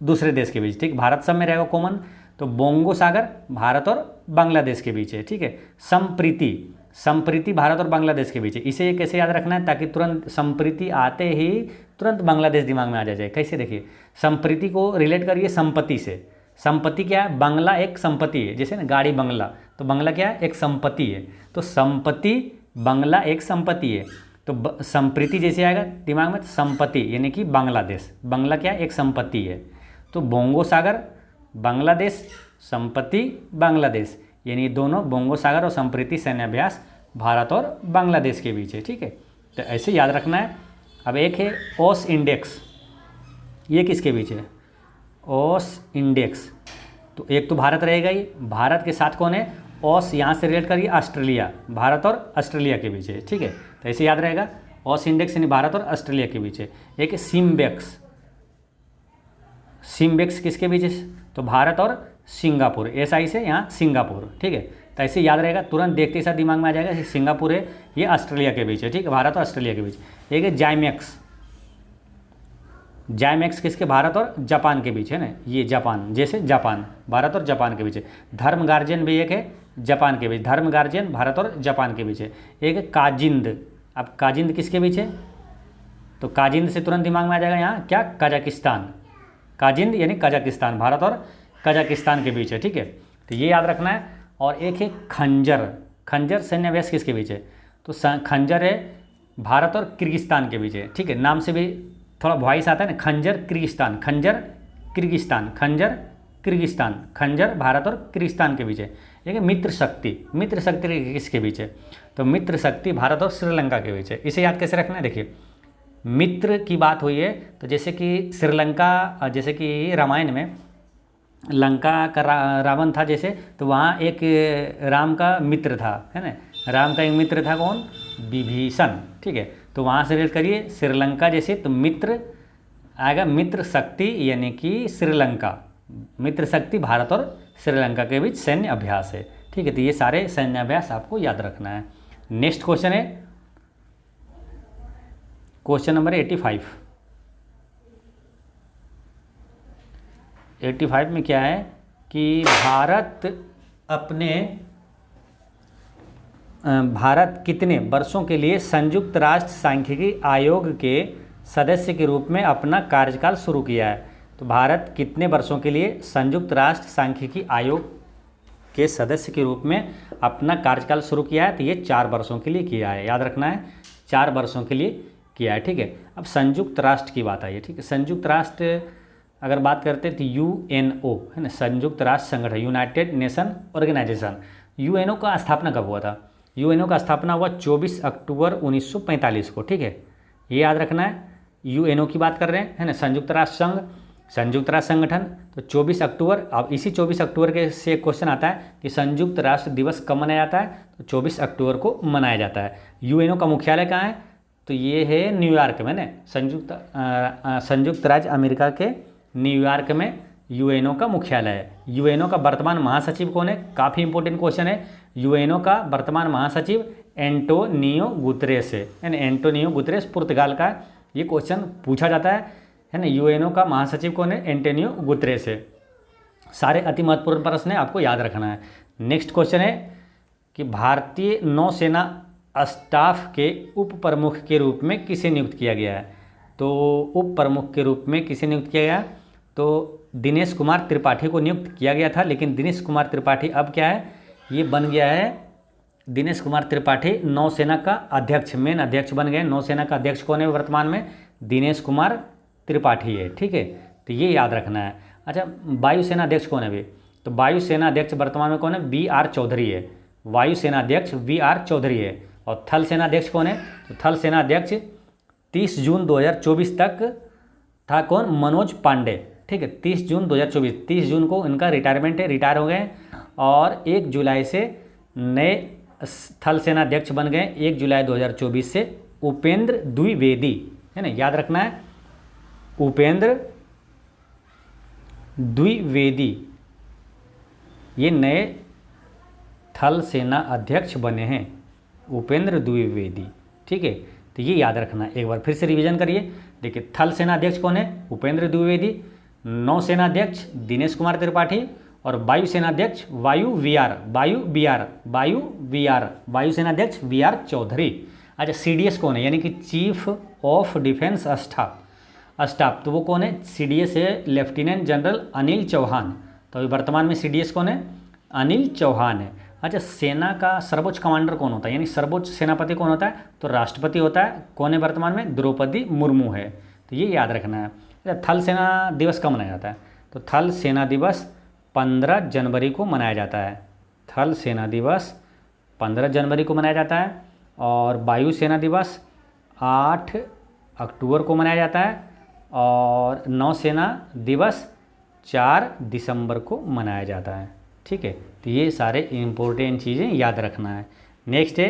दूसरे देश के बीच, ठीक, भारत सब में रहेगा कॉमन। तो बोंगो सागर भारत और बांग्लादेश के बीच है, ठीक है। संप्रीति, संप्रीति भारत और बांग्लादेश के बीच है। इसे कैसे याद रखना है ताकि तुरंत संप्रीति आते ही तुरंत बांग्लादेश दिमाग में आ जाए। कैसे? देखिए संप्रीति को रिलेट करिए संपत्ति से। संपत्ति क्या है? बांग्ला एक संपत्ति है, जैसे ना गाड़ी बंगला, तो बंगला क्या है? एक संपत्ति है। तो संपत्ति बांग्ला एक संपत्ति है, तो संप्रीति जैसे आएगा दिमाग में, संपत्ति यानी कि बांग्लादेश, बांग्ला क्या है? एक संपत्ति है। तो बोंगो सागर बांग्लादेश, संपत्ति बांग्लादेश, यानी दोनों बोंगो सागर और संप्रीति सैन्य अभ्यास भारत और बांग्लादेश के बीच है, ठीक है। तो ऐसे याद रखना है। अब एक है ओस इंडेक्स, ये किसके बीच है? ओस इंडेक्स, तो एक तो भारत रहेगा ही, भारत के साथ कौन है? ओस, यहाँ से रिलेट करिए ऑस्ट्रेलिया, भारत और ऑस्ट्रेलिया के बीच है, ठीक है। तो ऐसे याद रहेगा, ओस इंडेक्स यानी भारत और ऑस्ट्रेलिया के बीच है। एक है सिम्बेक्स, सिम्बेक्स किसके बीच है? तो भारत और सिंगापुर, एसआई से यहाँ सिंगापुर, ठीक है। तो ऐसे याद रहेगा, तुरंत देखते ही साथ दिमाग में आ जाएगा कि सिंगापुर है, ये ऑस्ट्रेलिया के बीच है, ठीक है, भारत और ऑस्ट्रेलिया के बीच। एक है जाइमेक्स, जाइमेक्स किसके? भारत और जापान के बीच है ना, ये जापान, जैसे जापान भारत और जापान के बीच है। धर्म गार्जियन भी एक है जापान के बीच, धर्म गार्जियन भारत और जापान के बीच है। एक है काजिंद, अब काजिंद किसके बीच है? तो काजिंद से तुरंत दिमाग में आ जाएगा यहाँ क्या? कजाकिस्तान, काजिंद यानी कजाकिस्तान, भारत और कजाकिस्तान के बीच है, ठीक है। तो ये याद रखना है। और एक है खंजर, खंजर सैन्य अभ्यास किसके बीच है? तो खंजर है भारत और किर्गिस्तान के बीच है, ठीक है, नाम से भी थोड़ा वॉइस आता है ना, खंजर किर्गिस्तान, खंजर किर्गिस्तान, खंजर किर्गिस्तान, खंजर भारत और किर्गिस्तान के बीच है। एक है मित्र शक्ति, मित्र शक्ति किसके बीच है? तो मित्र शक्ति भारत और श्रीलंका के बीच है। इसे याद कैसे रखना है? देखिए मित्र की बात हुई है, तो जैसे कि श्रीलंका, जैसे कि रामायण में लंका का रावण था जैसे, तो वहाँ एक राम का मित्र था, है ना, राम का एक मित्र था, कौन? विभीषण, ठीक है। तो वहाँ से रिलेट करिए श्रीलंका जैसे, तो मित्र आएगा मित्र शक्ति यानी कि श्रीलंका, मित्र शक्ति भारत और श्रीलंका के बीच सैन्य अभ्यास है, ठीक है। तो ये सारे सैन्य अभ्यास आपको याद रखना है। नेक्स्ट क्वेश्चन है क्वेश्चन नंबर 85। 85 में क्या है कि भारत अपने भारत कितने वर्षों के लिए संयुक्त राष्ट्र सांख्यिकी आयोग के सदस्य के रूप में अपना कार्यकाल शुरू किया है? तो भारत कितने वर्षों के लिए संयुक्त राष्ट्र सांख्यिकी आयोग के सदस्य के रूप में अपना कार्यकाल शुरू किया है? तो ये 4 वर्षों के लिए किया है, याद रखना है, 4 वर्षों के लिए किया है, ठीक है। अब संयुक्त राष्ट्र की बात आई है, ठीक है। संयुक्त राष्ट्र अगर बात करते हैं तो यूएनओ है ना, संयुक्त राष्ट्र संगठन, यूनाइटेड नेशन ऑर्गेनाइजेशन। यूएनओ का स्थापना कब हुआ था? यूएनओ का स्थापना हुआ 24 अक्टूबर 1945 को, ठीक है, ये याद रखना है। यूएनओ की बात कर रहे हैं, है ना, संयुक्त राष्ट्र संघ, संयुक्त राष्ट्र संगठन। तो 24 अक्टूबर, अब इसी 24 अक्टूबर के से क्वेश्चन आता है कि संयुक्त राष्ट्र दिवस कब मनाया जाता है? तो 24 अक्टूबर को मनाया जाता है। यूएनओ का मुख्यालय कहाँ है? तो ये है न्यूयॉर्क में, ना, संयुक्त राज्य अमेरिका के न्यूयॉर्क में यूएनओ का मुख्यालय है। यूएनओ का वर्तमान महासचिव कौन है? काफ़ी इंपॉर्टेंट क्वेश्चन है। यूएनओ का वर्तमान महासचिव एंटोनियो गुतरेस है ना, एंटोनियो गुतरेस पुर्तगाल का, ये क्वेश्चन पूछा जाता है ना। यूएनओ का महासचिव कौन है? एंटोनियो गुतरेस है। सारे अति महत्वपूर्ण प्रश्न है, आपको याद रखना है। नेक्स्ट क्वेश्चन है कि भारतीय नौसेना स्टाफ के उप प्रमुख के रूप में किसे नियुक्त किया गया है? तो उप प्रमुख के रूप में किसे नियुक्त किया गया? तो दिनेश कुमार त्रिपाठी को नियुक्त किया गया था, लेकिन दिनेश कुमार त्रिपाठी अब क्या है? ये बन गया है, दिनेश कुमार त्रिपाठी नौसेना का अध्यक्ष, मेन अध्यक्ष बन गए। नौसेना का अध्यक्ष कौन है वर्तमान में? दिनेश कुमार त्रिपाठी है, ठीक है, तो ये याद रखना है। अच्छा, वायुसेना अध्यक्ष कौन है अभी? तो वायुसेना अध्यक्ष वर्तमान में कौन है? वी.आर. चौधरी है। वायुसेना अध्यक्ष वी.आर. चौधरी है। और थल सेना अध्यक्ष कौन है? तो थल सेना अध्यक्ष 30 जून 2024 तक था कौन? मनोज पांडे, ठीक है, 30 जून 2024, 30 जून को इनका रिटायरमेंट है, रिटायर हो गए। और 1 जुलाई से नए थल सेना अध्यक्ष बन गए, 1 जुलाई 2024 से उपेंद्र द्विवेदी, है ना, याद रखना है, उपेंद्र द्विवेदी ये नए थल सेना अध्यक्ष बने हैं, उपेंद्र द्विवेदी, ठीक है, तो ये याद रखना है। एक बार फिर से रिवीजन करिए। देखिए, थल सेना अध्यक्ष कौन है? उपेंद्र द्विवेदी। नौसेना अध्यक्ष दिनेश कुमार त्रिपाठी। और वायुसेना अध्यक्ष वायुसेना अध्यक्ष वी.आर. चौधरी। अच्छा, सीडीएस कौन है? यानी कि चीफ ऑफ डिफेंस स्टाफ, तो वो कौन है? सीडीएस है लेफ्टिनेंट जनरल अनिल चौहान। तो अभी वर्तमान में सीडीएस कौन है? अनिल चौहान है। अच्छा, सेना का सर्वोच्च कमांडर कौन होता है? यानी सर्वोच्च सेनापति कौन होता है? तो राष्ट्रपति होता है। कौन है वर्तमान में? द्रौपदी मुर्मू है। तो ये याद रखना है। अच्छा, थल सेना दिवस कब मनाया जाता है? तो थल सेना दिवस 15 जनवरी को मनाया जाता है। थल सेना दिवस 15 जनवरी को मनाया जाता है। और वायुसेना दिवस 8 अक्टूबर को मनाया जाता है। और नौसेना दिवस 4 दिसंबर को मनाया जाता है, ठीक है। तो ये सारे इम्पोर्टेंट चीज़ें याद रखना है। नेक्स्ट है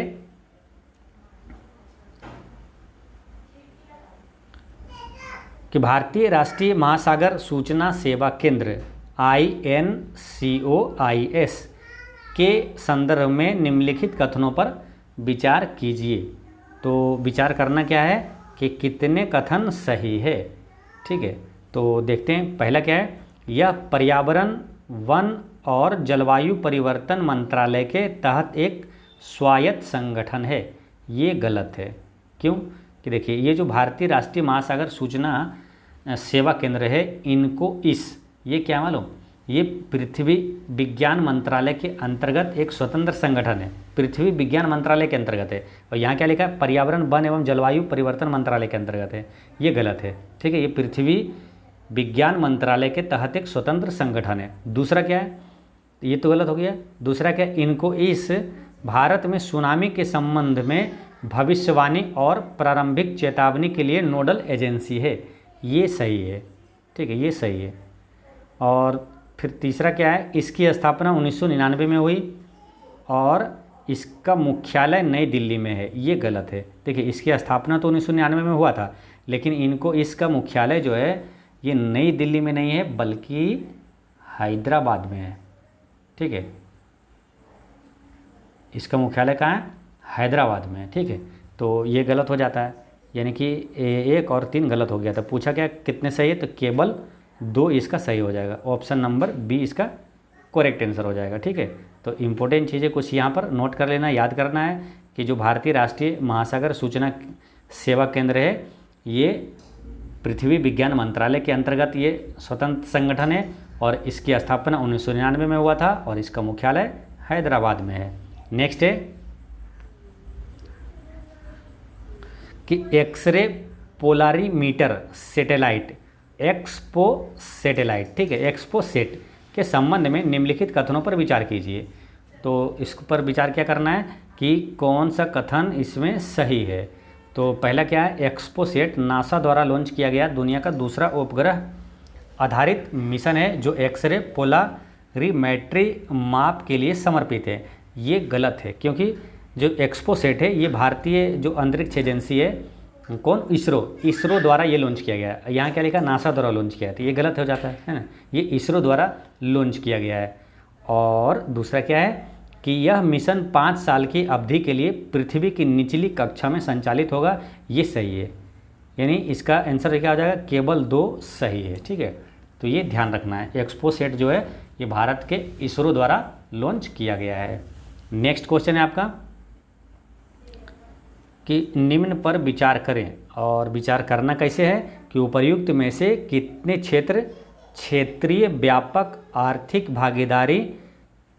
कि भारतीय राष्ट्रीय महासागर सूचना सेवा केंद्र INCOIS के संदर्भ में निम्नलिखित कथनों पर विचार कीजिए। तो विचार करना क्या है कि कितने कथन सही है, ठीक है। तो देखते हैं, पहला क्या है? यह पर्यावरण, वन और जलवायु परिवर्तन मंत्रालय के तहत एक स्वायत्त संगठन है। ये गलत है। क्यों? कि देखिए, ये जो भारतीय राष्ट्रीय महासागर सूचना सेवा केंद्र है, इनको ये क्या मालूम? ये पृथ्वी विज्ञान मंत्रालय के अंतर्गत एक स्वतंत्र संगठन है। पृथ्वी विज्ञान मंत्रालय के अंतर्गत है। और यहाँ क्या लिखा है? पर्यावरण, वन एवं जलवायु परिवर्तन मंत्रालय के अंतर्गत है। ये गलत है, ठीक है। ये पृथ्वी विज्ञान मंत्रालय के तहत एक स्वतंत्र संगठन है। दूसरा क्या है? ये तो गलत हो गया। दूसरा क्या? इनको भारत में सुनामी के संबंध में भविष्यवाणी और प्रारंभिक चेतावनी के लिए नोडल एजेंसी है। ये सही है, ठीक है, ये सही है। और फिर तीसरा क्या है? इसकी स्थापना 1999 में हुई और इसका मुख्यालय नई दिल्ली में है। ये गलत है। देखिए, इसकी स्थापना तो 1999 में हुआ था, लेकिन इनको इसका मुख्यालय जो है ये नई दिल्ली में नहीं है, बल्कि हैदराबाद में है, ठीक है। इसका मुख्यालय कहाँ है? हैदराबाद में है, ठीक है। तो ये गलत हो जाता है, यानी कि 1 और 3 गलत हो गया था। पूछा क्या कितने सही है? तो केवल 2 इसका सही हो जाएगा। ऑप्शन नंबर बी इसका करेक्ट आंसर हो जाएगा। ठीक है, तो इम्पोर्टेंट चीज़ें कुछ यहाँ पर नोट कर लेना, याद करना है कि जो भारतीय राष्ट्रीय महासागर सूचना सेवा केंद्र है ये पृथ्वी विज्ञान मंत्रालय के अंतर्गत ये स्वतंत्र संगठन है और इसकी स्थापना 1999 में हुआ था और इसका मुख्यालय हैदराबाद में है। नेक्स्ट है कि x ray polarimeter satellite expo satellite, ठीक है, एक्सपो सेट के संबंध में निम्नलिखित कथनों पर विचार कीजिए। तो इस पर विचार क्या करना है कि कौन सा कथन इसमें सही है। तो पहला क्या है, एक्सपो सेट नासा द्वारा लॉन्च किया गया दुनिया का दूसरा उपग्रह आधारित मिशन है जो एक्सरे पोलारीमेट्री माप के लिए समर्पित है। ये गलत है क्योंकि जो एक्सपो सेट है ये भारतीय जो अंतरिक्ष एजेंसी है, कौन, इसरो द्वारा ये लॉन्च किया गया है। यहाँ क्या लिखा, नासा द्वारा लॉन्च किया है, तो ये गलत हो जाता है ना, ये इसरो द्वारा लॉन्च किया गया है। और दूसरा क्या है कि यह मिशन 5 साल की अवधि के लिए पृथ्वी की निचली कक्षा में संचालित होगा, ये सही है, यानी इसका आंसर क्या हो जाएगा, केवल 2 सही है। ठीक है, तो ये ध्यान रखना है, एक्सपो सेट जो है ये भारत के इसरो द्वारा लॉन्च किया गया है। नेक्स्ट क्वेश्चन है आपका कि निम्न पर विचार करें, और विचार करना कैसे है कि उपर्युक्त में से कितने क्षेत्र क्षेत्रीय व्यापक आर्थिक भागीदारी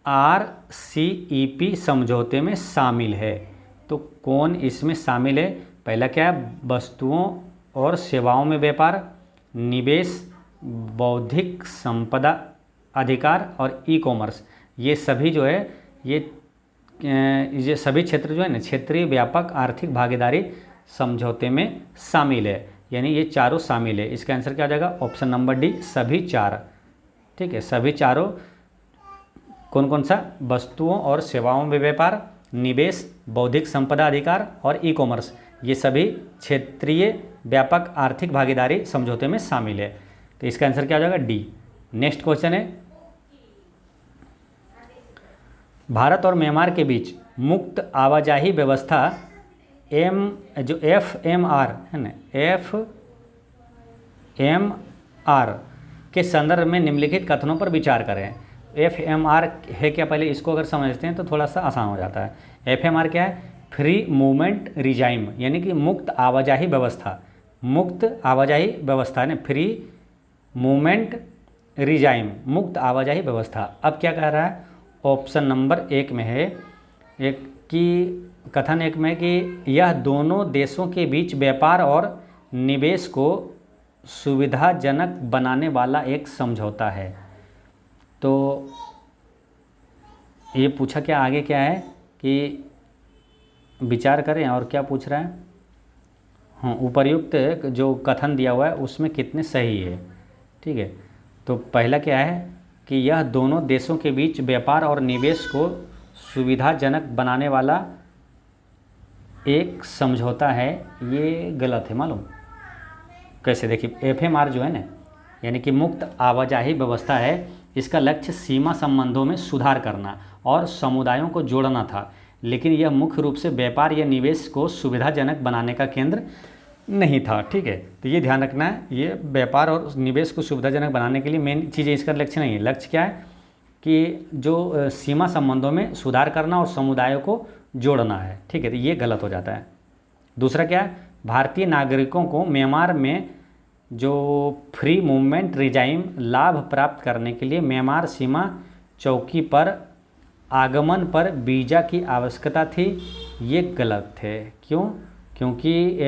RCEP समझौते में शामिल है। तो कौन इसमें शामिल है, पहला क्या है, वस्तुओं और सेवाओं में व्यापार, निवेश, बौद्धिक संपदा अधिकार और ई-कॉमर्स। ये सभी जो है ये सभी क्षेत्र जो है ना क्षेत्रीय व्यापक आर्थिक भागीदारी समझौते में शामिल है, यानी ये चारों शामिल है। इसका आंसर क्या हो जाएगा, ऑप्शन नंबर डी, सभी 4। ठीक है, सभी चारों कौन कौन सा, वस्तुओं और सेवाओं में व्यापार, निवेश, बौद्धिक संपदा अधिकार और ई-कॉमर्स, ये सभी क्षेत्रीय व्यापक आर्थिक भागीदारी समझौते में शामिल है। तो इसका आंसर क्या हो जाएगा, डी। नेक्स्ट क्वेश्चन है, भारत और म्यांमार के बीच मुक्त आवाजाही व्यवस्था जो FMR है ना, FMR के संदर्भ में निम्नलिखित कथनों पर विचार करें। FMR है क्या, पहले इसको अगर समझते हैं तो थोड़ा सा आसान हो जाता है। FMR क्या है, फ्री मूवमेंट रिजाइम, यानी कि मुक्त आवाजाही व्यवस्था, मुक्त आवाजाही व्यवस्था है ना, फ्री मूवमेंट रिजाइम, मुक्त आवाजाही व्यवस्था। अब क्या कह रहा है, ऑप्शन नंबर 1 में है कथन 1 में कि यह दोनों देशों के बीच व्यापार और निवेश को सुविधाजनक बनाने वाला एक समझौता है। तो ये पूछा क्या, आगे क्या है कि विचार करें, और क्या पूछ रहा है, हाँ, उपर्युक्त जो कथन दिया हुआ है उसमें कितने सही है। ठीक है, तो पहला क्या है कि यह दोनों देशों के बीच व्यापार और निवेश को सुविधाजनक बनाने वाला एक समझौता है, ये गलत है। मालूम कैसे, देखिए FMR जो है ना, यानी कि मुक्त आवाजाही व्यवस्था है, इसका लक्ष्य सीमा संबंधों में सुधार करना और समुदायों को जोड़ना था, लेकिन यह मुख्य रूप से व्यापार या निवेश को सुविधाजनक बनाने का केंद्र नहीं था। ठीक है, तो ये ध्यान रखना है, ये व्यापार और निवेश को सुविधाजनक बनाने के लिए मेन चीज़ें इसका लक्ष्य नहीं है। लक्ष्य क्या है कि जो सीमा संबंधों में सुधार करना और समुदायों को जोड़ना है। ठीक है, तो ये गलत हो जाता है। दूसरा क्या है, भारतीय नागरिकों को म्यांमार में जो फ्री मूवमेंट रिजाइम लाभ प्राप्त करने के लिए म्यांमार सीमा चौकी पर आगमन पर वीज़ा की आवश्यकता थी, ये गलत है। क्यों, क्योंकि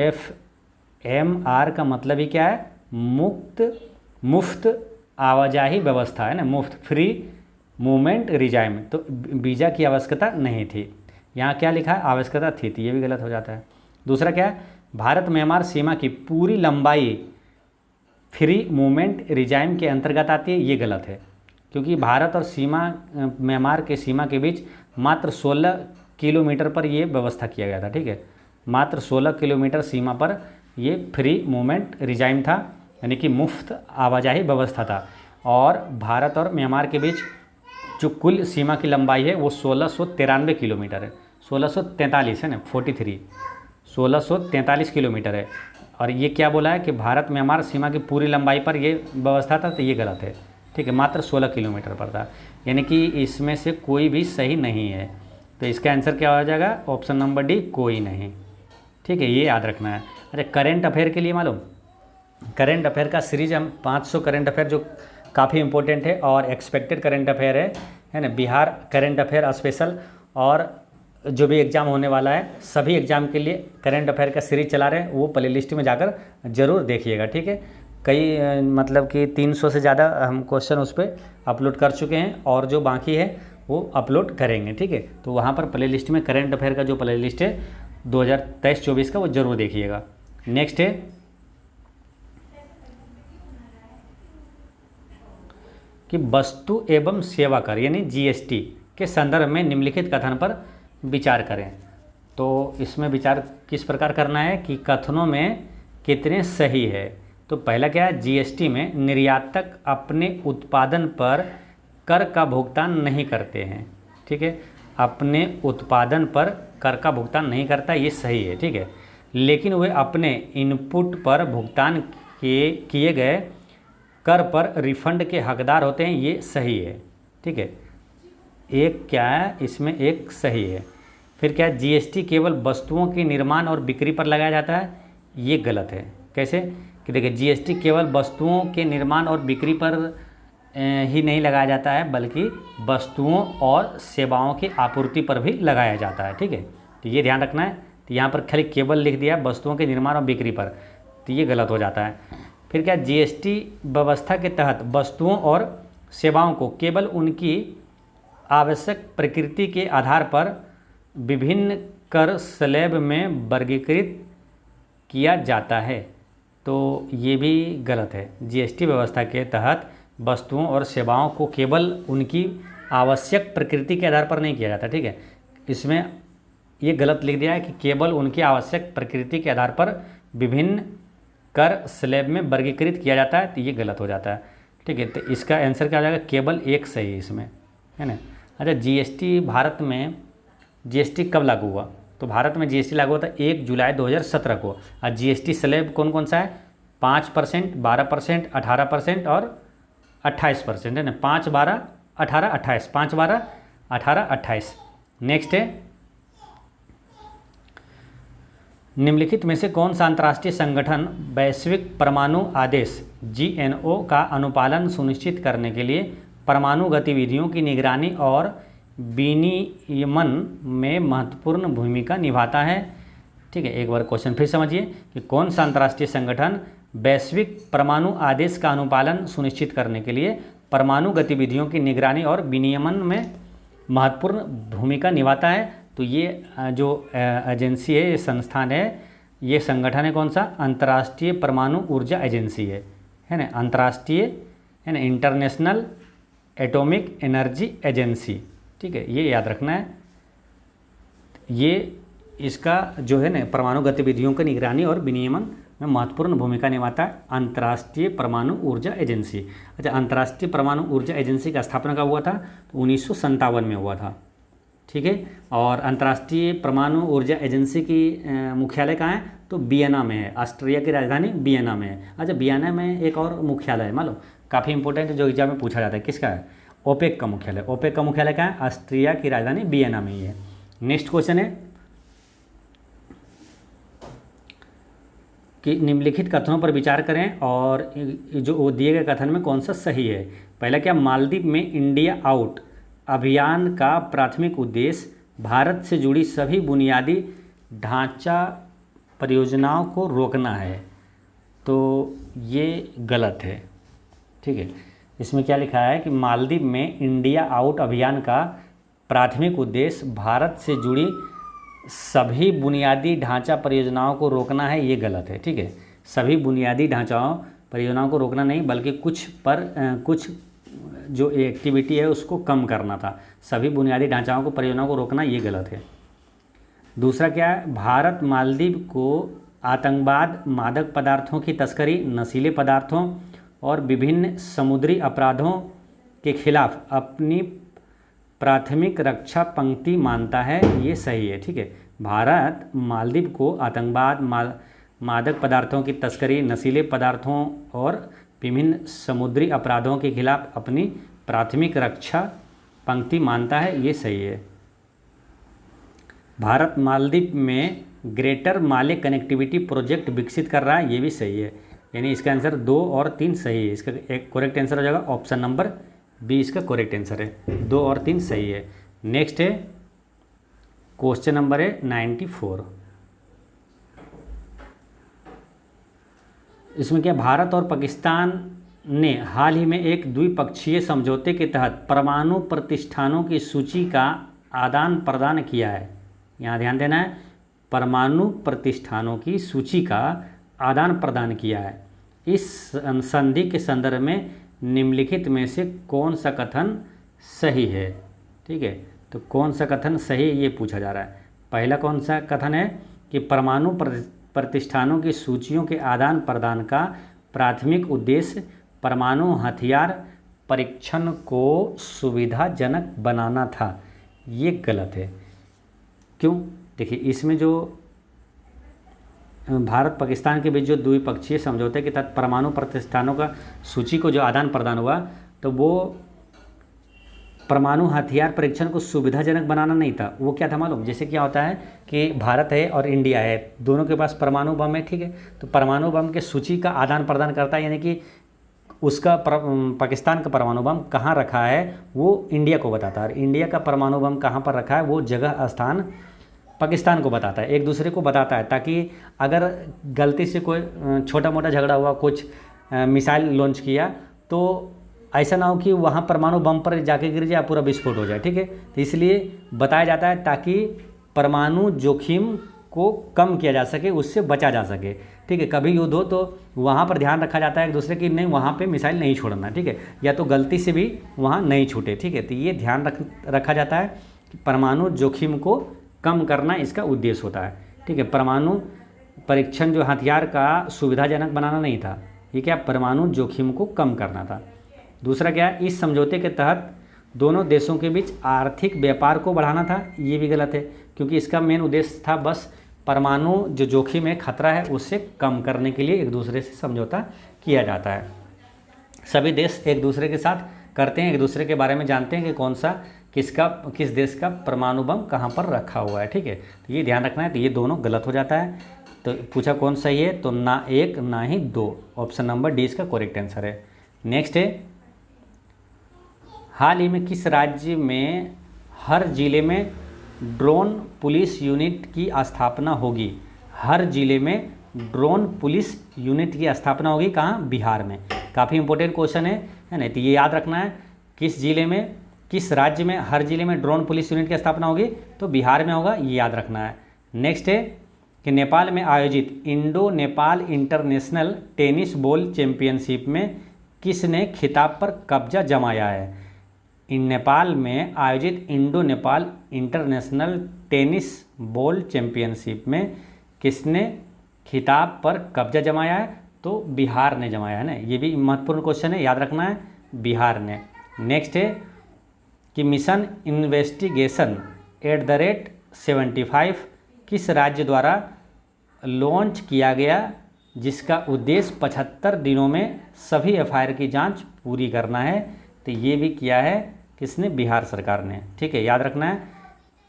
FMR का मतलब ही क्या है, मुफ्त आवाजाही व्यवस्था है ना, मुफ्त फ्री मूवमेंट रिजाइम, तो वीज़ा की आवश्यकता नहीं थी। यहाँ क्या लिखा है, आवश्यकता थी, तो ये भी गलत हो जाता है। दूसरा क्या है, भारत म्यांमार सीमा की पूरी लंबाई फ्री मूवमेंट रिजाइम के अंतर्गत आती है, ये गलत है, क्योंकि भारत और म्यांमार के सीमा के बीच मात्र 16 किलोमीटर पर ये व्यवस्था किया गया था। ठीक है, मात्र 16 किलोमीटर सीमा पर ये फ्री मूवमेंट रिजाइम था, यानी कि मुफ्त आवाजाही व्यवस्था था। और भारत और म्यांमार के बीच जो कुल सीमा की लंबाई है वो 1693 किलोमीटर है, 1643 है ना, 1643 किलोमीटर है। और ये क्या बोला है कि भारत म्यांमार सीमा की पूरी लंबाई पर ये व्यवस्था था, तो ये गलत है। ठीक है, मात्र 16 किलोमीटर पड़ता है, यानी कि इसमें से कोई भी सही नहीं है। तो इसका आंसर क्या हो जाएगा, ऑप्शन नंबर डी, कोई नहीं। ठीक है, ये याद रखना है। अरे करेंट अफेयर के लिए मालूम, करेंट अफेयर का सीरीज हम 500 करेंट अफेयर जो काफ़ी इंपॉर्टेंट है और एक्सपेक्टेड करेंट अफेयर है ना, बिहार करेंट अफेयर स्पेशल, और जो भी एग्ज़ाम होने वाला है सभी एग्ज़ाम के लिए करेंट अफेयर का सीरीज चला रहे हैं, वो प्ले लिस्ट में जाकर ज़रूर देखिएगा। ठीक है, कई मतलब कि 300 से ज़्यादा हम क्वेश्चन उस पर अपलोड कर चुके हैं और जो बाकी है वो अपलोड करेंगे। ठीक है, तो वहाँ पर प्ले लिस्ट में करेंट अफेयर का जो प्ले लिस्ट है 2023-24 का वो ज़रूर देखिएगा। नेक्स्ट है कि वस्तु एवं सेवा कर यानी जीएसटी के संदर्भ में निम्नलिखित कथन पर विचार करें। तो इसमें विचार किस प्रकार करना है कि कथनों में कितने सही है। तो पहला क्या है, जीएसटी में निर्यातक अपने उत्पादन पर कर का भुगतान नहीं करते हैं। ठीक है, अपने उत्पादन पर कर का भुगतान नहीं करता, ये सही है। ठीक है, लेकिन वे अपने इनपुट पर भुगतान किए गए कर पर रिफंड के हकदार होते हैं, ये सही है। ठीक है, एक क्या है इसमें, एक सही है। फिर क्या, जीएसटी केवल वस्तुओं के निर्माण और बिक्री पर लगाया जाता है, ये गलत है। कैसे कि देखिए, जीएसटी केवल वस्तुओं के निर्माण और बिक्री पर ही नहीं लगाया जाता है, बल्कि वस्तुओं और सेवाओं की आपूर्ति पर भी लगाया जाता है। ठीक है, तो ये ध्यान रखना है। तो यहाँ पर खाली केवल लिख दिया वस्तुओं के निर्माण और बिक्री पर, तो ये गलत हो जाता है। फिर क्या, जीएसटी व्यवस्था के तहत वस्तुओं और सेवाओं को केवल उनकी आवश्यक प्रकृति के आधार पर विभिन्न कर स्लैब में वर्गीकृत किया जाता है, तो ये भी गलत है। जीएसटी व्यवस्था के तहत वस्तुओं और सेवाओं को केवल उनकी आवश्यक प्रकृति के आधार पर नहीं किया जाता। ठीक है, इसमें ये गलत लिख दिया है कि केवल उनकी आवश्यक प्रकृति के आधार पर विभिन्न कर स्लैब में वर्गीकृत किया जाता है, तो ये गलत हो जाता है। ठीक है, तो इसका आंसर क्या हो जाएगा, केवल एक सही है इसमें, है ना। अच्छा, जीएसटी भारत में जीएसटी कब लागू हुआ, तो भारत में जीएसटी लागू हुआ था 1 जुलाई 2017 को। और जीएसटी स्लैब कौन कौन सा है, 5%, 12%, 18% और 28%, है ना। 5, 12, 18, 28, 5, 12, 18, 28। नेक्स्ट है, निम्नलिखित में से कौन सा अंतर्राष्ट्रीय संगठन वैश्विक परमाणु आदेश GNO का अनुपालन सुनिश्चित करने के लिए परमाणु गतिविधियों की निगरानी और विनियमन में महत्वपूर्ण भूमिका निभाता है। ठीक है, एक बार क्वेश्चन फिर समझिए कि कौन सा अंतर्राष्ट्रीय संगठन वैश्विक परमाणु आदेश का अनुपालन सुनिश्चित करने के लिए परमाणु गतिविधियों की निगरानी और विनियमन में महत्वपूर्ण भूमिका निभाता है। तो ये जो एजेंसी है, ये संस्थान है, ये संगठन है कौन सा, अंतर्राष्ट्रीय परमाणु ऊर्जा एजेंसी है ना, अंतर्राष्ट्रीय, है ना, इंटरनेशनल एटॉमिक एनर्जी एजेंसी। ठीक है, ये याद रखना है। ये इसका जो है ना परमाणु गतिविधियों की निगरानी और विनियमन में महत्वपूर्ण भूमिका निभाता है, अंतर्राष्ट्रीय परमाणु ऊर्जा एजेंसी। अच्छा, अंतर्राष्ट्रीय परमाणु ऊर्जा एजेंसी का स्थापना कब हुआ था, तो 1957 में हुआ था। ठीक है, और अंतर्राष्ट्रीय परमाणु ऊर्जा एजेंसी की मुख्यालय कहाँ है, तो वियना में है, ऑस्ट्रिया की राजधानी वियना में है। अच्छा, वियना में एक और मुख्यालय है, मान लो काफ़ी इंपॉर्टेंट है, जो एग्जाम में पूछा जाता है, किसका है, ओपेक का मुख्यालय। ओपेक का मुख्यालय कहाँ है, ऑस्ट्रिया की राजधानी वियना में ही है। नेक्स्ट क्वेश्चन है कि निम्नलिखित कथनों पर विचार करें और जो दिए गए कथन में कौन सा सही है। पहला क्या, मालदीव में इंडिया आउट अभियान का प्राथमिक उद्देश्य भारत से जुड़ी सभी बुनियादी ढांचा परियोजनाओं को रोकना है, तो ये गलत है। ठीक है, इसमें क्या लिखा है कि मालदीव में इंडिया आउट अभियान का प्राथमिक उद्देश्य भारत से जुड़ी सभी बुनियादी ढांचा परियोजनाओं को रोकना है, ये गलत है। ठीक है, सभी बुनियादी ढांचाओं परियोजनाओं को रोकना नहीं, बल्कि कुछ जो एक्टिविटी है उसको कम करना था। सभी बुनियादी ढांचाओं को परियोजनाओं को रोकना, ये गलत है। दूसरा क्या है, भारत मालदीव को आतंकवाद, मादक पदार्थों की तस्करी, नशीले पदार्थों और विभिन्न समुद्री अपराधों के खिलाफ अपनी प्राथमिक रक्षा पंक्ति मानता है, ये सही है। ठीक है, भारत मालदीव को आतंकवाद, मादक पदार्थों की तस्करी, नशीले पदार्थों और विभिन्न समुद्री अपराधों के खिलाफ अपनी प्राथमिक रक्षा पंक्ति मानता है, ये सही है। भारत मालदीव में ग्रेटर माले कनेक्टिविटी प्रोजेक्ट विकसित कर रहा है, ये भी सही है। यानी इसका आंसर 2 और 3 सही है। इसका एक करेक्ट आंसर हो जाएगा ऑप्शन नंबर बी, इसका करेक्ट आंसर है। 2 और 3 सही है। नेक्स्ट है क्वेश्चन नंबर है 94। इसमें क्या, भारत और पाकिस्तान ने हाल ही में एक द्विपक्षीय समझौते के तहत परमाणु प्रतिष्ठानों की सूची का आदान प्रदान किया है। यहाँ ध्यान देना है, परमाणु प्रतिष्ठानों की सूची का आदान प्रदान किया है। इस संधि के संदर्भ में निम्नलिखित में से कौन सा कथन सही है? ठीक है, तो कौन सा कथन सही ये पूछा जा रहा है। पहला कौन सा कथन है कि परमाणु प्रतिष्ठानों की सूचियों के आदान प्रदान का प्राथमिक उद्देश्य परमाणु हथियार परीक्षण को सुविधाजनक बनाना था। ये गलत है। क्यों? देखिए, इसमें जो भारत पाकिस्तान के बीच जो द्विपक्षीय समझौते के तहत परमाणु प्रतिष्ठानों का सूची को जो आदान प्रदान हुआ, तो वो परमाणु हथियार परीक्षण को सुविधाजनक बनाना नहीं था। वो क्या था मालूम? जैसे क्या होता है कि भारत है और इंडिया है, दोनों के पास परमाणु बम है, ठीक है, तो परमाणु बम के सूची का आदान प्रदान करता है, यानी कि उसका पाकिस्तान का परमाणु बम कहाँ रखा है वो इंडिया को बताता है, और इंडिया का परमाणु बम कहाँ पर रखा है वो जगह स्थान पाकिस्तान को बताता है, एक दूसरे को बताता है, ताकि अगर गलती से कोई छोटा मोटा झगड़ा हुआ, कुछ मिसाइल लॉन्च किया, तो ऐसा ना हो कि वहाँ परमाणु बम पर जाके गिर जाए, पूरा विस्फोट हो जाए। ठीक है, तो इसलिए बताया जाता है ताकि परमाणु जोखिम को कम किया जा सके, उससे बचा जा सके। ठीक है, कभी युद्ध हो तो वहाँ पर ध्यान रखा जाता है एक दूसरे की, नहीं वहाँ पे मिसाइल नहीं छोड़ना। ठीक है, या तो गलती से भी वहाँ नहीं छूटे। ठीक है, तो ये ध्यान रखा जाता है कि परमाणु जोखिम को कम करना इसका उद्देश्य होता है। ठीक है, परमाणु परीक्षण जो हथियार का सुविधाजनक बनाना नहीं था, ये क्या, परमाणु जोखिम को कम करना था। दूसरा क्या है, इस समझौते के तहत दोनों देशों के बीच आर्थिक व्यापार को बढ़ाना था, ये भी गलत है, क्योंकि इसका मेन उद्देश्य था बस परमाणु जो जोखिम है, खतरा है, उससे कम करने के लिए एक दूसरे से समझौता किया जाता है। सभी देश एक दूसरे के साथ करते हैं, एक दूसरे के बारे में जानते हैं कि कौन सा किस देश का परमाणु बम कहाँ पर रखा हुआ है। ठीक है, तो ये ध्यान रखना है। तो ये दोनों गलत हो जाता है। तो पूछा कौन सही है, तो ना 1 ना ही 2, ऑप्शन नंबर डी इसका करेक्ट आंसर है। नेक्स्ट है, हाल ही में किस राज्य में हर जिले में ड्रोन पुलिस यूनिट की स्थापना होगी? हर जिले में ड्रोन पुलिस यूनिट की स्थापना होगी, कहाँ? बिहार में। काफ़ी इंपॉर्टेंट क्वेश्चन है ना, तो ये याद रखना है, किस जिले में, किस राज्य में हर जिले में ड्रोन पुलिस यूनिट की स्थापना होगी, तो बिहार में होगा, ये याद रखना है। नेक्स्ट है कि नेपाल में आयोजित Indo Nepal international tennis ball championship में किसने खिताब पर कब्जा जमाया है? नेपाल में आयोजित Indo Nepal international tennis ball championship में किसने खिताब पर कब्जा जमाया है? तो बिहार ने जमाया है ना, ये भी महत्वपूर्ण क्वेश्चन है, याद रखना है, बिहार ने। नेक्स्ट है कि मिशन इन्वेस्टिगेशन @75 किस राज्य द्वारा लॉन्च किया गया, जिसका उद्देश्य 75 दिनों में सभी एफआईआर की जांच पूरी करना है? तो ये भी किया है किसने? बिहार सरकार ने। ठीक है, याद रखना है।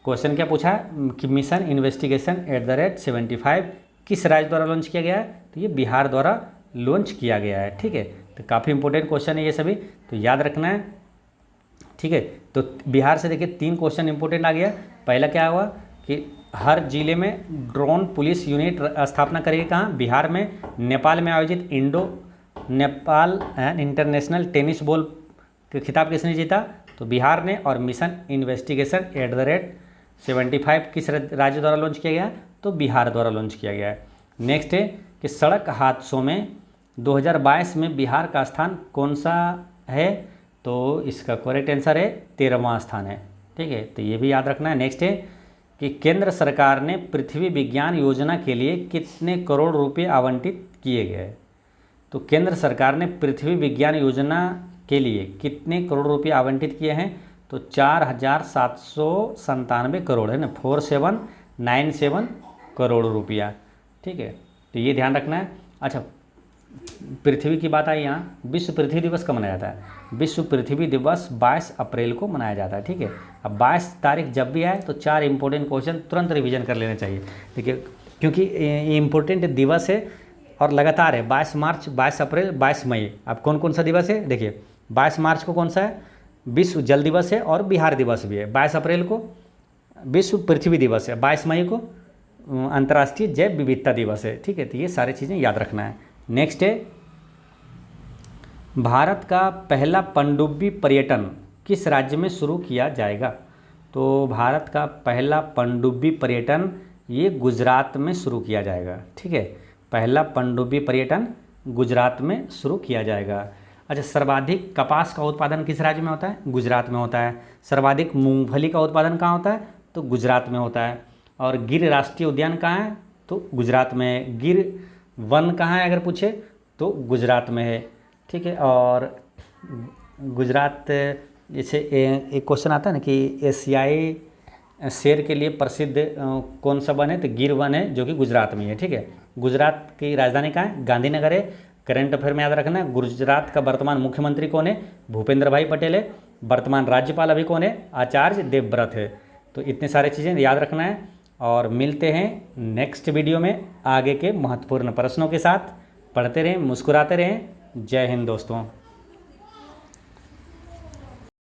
क्वेश्चन क्या पूछा है कि मिशन इन्वेस्टिगेशन @75 किस राज्य द्वारा लॉन्च किया गया है? तो ये बिहार द्वारा लॉन्च किया गया है। ठीक है, तो काफ़ी इंपॉर्टेंट क्वेश्चन है ये सभी, तो याद रखना है। ठीक है, तो बिहार से देखिए 3 क्वेश्चन इंपॉर्टेंट आ गया। पहला क्या हुआ कि हर जिले में ड्रोन पुलिस यूनिट स्थापना करेगी, कहाँ? बिहार में। नेपाल में आयोजित Indo Nepal international tennis ball के खिताब किसने जीता? तो बिहार ने। और मिशन इन्वेस्टिगेशन @75 किस राज्य द्वारा लॉन्च किया गया? तो बिहार द्वारा लॉन्च किया गया है। नेक्स्ट है कि सड़क हादसों में 2022 में बिहार का स्थान कौन सा है? तो इसका करेक्ट आंसर है 13वां स्थान है। ठीक है, तो ये भी याद रखना है। नेक्स्ट है कि केंद्र सरकार ने पृथ्वी विज्ञान योजना के लिए कितने करोड़ रुपए आवंटित किए गए? तो केंद्र सरकार ने पृथ्वी विज्ञान योजना के लिए कितने करोड़ रुपए आवंटित किए हैं? तो 4797 करोड़ है ना, 4797 करोड़ रुपया। ठीक है, तो ये ध्यान रखना है। अच्छा, पृथ्वी की बात आई यहाँ, विश्व पृथ्वी दिवस कब मनाया जाता है? विश्व पृथ्वी दिवस 22 अप्रैल को मनाया जाता है, ठीक है। अब 22 तारीख जब भी आए तो 4 इंपॉर्टेंट क्वेश्चन तुरंत रिवीजन कर लेने चाहिए, ठीक है, क्योंकि ये इम्पोर्टेंट दिवस है और लगातार है। 22 मार्च, 22 अप्रैल, 22 मई। अब कौन कौन सा दिवस है देखिए, 22 मार्च को कौन सा है? विश्व जल दिवस है और बिहार दिवस भी है। 22 अप्रैल को विश्व पृथ्वी दिवस है। 22 मई को अंतर्राष्ट्रीय जैव विविधता दिवस है, ठीक है। तो ये सारी चीज़ें याद रखना है। नेक्स्ट है, भारत का पहला पनडुब्बी पर्यटन किस राज्य में शुरू किया जाएगा? तो भारत का पहला पनडुब्बी पर्यटन ये गुजरात में शुरू किया जाएगा, ठीक है। पहला पनडुब्बी पर्यटन गुजरात में शुरू किया जाएगा। अच्छा, सर्वाधिक कपास का उत्पादन किस राज्य में होता है? गुजरात में होता है। सर्वाधिक मूंगफली का उत्पादन कहाँ होता है? तो गुजरात में होता है। और गिर राष्ट्रीय उद्यान कहाँ है? तो गुजरात में है। गिर वन कहाँ है अगर पूछे तो गुजरात में है, ठीक है। और गुजरात, जैसे एक क्वेश्चन आता है ना कि एशियाई शेर के लिए प्रसिद्ध कौन सा वन है? तो गिर वन है, जो कि गुजरात में है, ठीक है। गुजरात की राजधानी कहाँ है? गांधीनगर है। करंट अफेयर में याद रखना है, गुजरात का वर्तमान मुख्यमंत्री कौन है? भूपेंद्र भाई पटेल है। वर्तमान राज्यपाल अभी कौन है? आचार्य देवव्रत है। तो इतने सारे चीज़ें याद रखना है और मिलते हैं नेक्स्ट वीडियो में आगे के महत्वपूर्ण प्रश्नों के साथ। पढ़ते रहें, मुस्कुराते रहें। जय हिंद दोस्तों।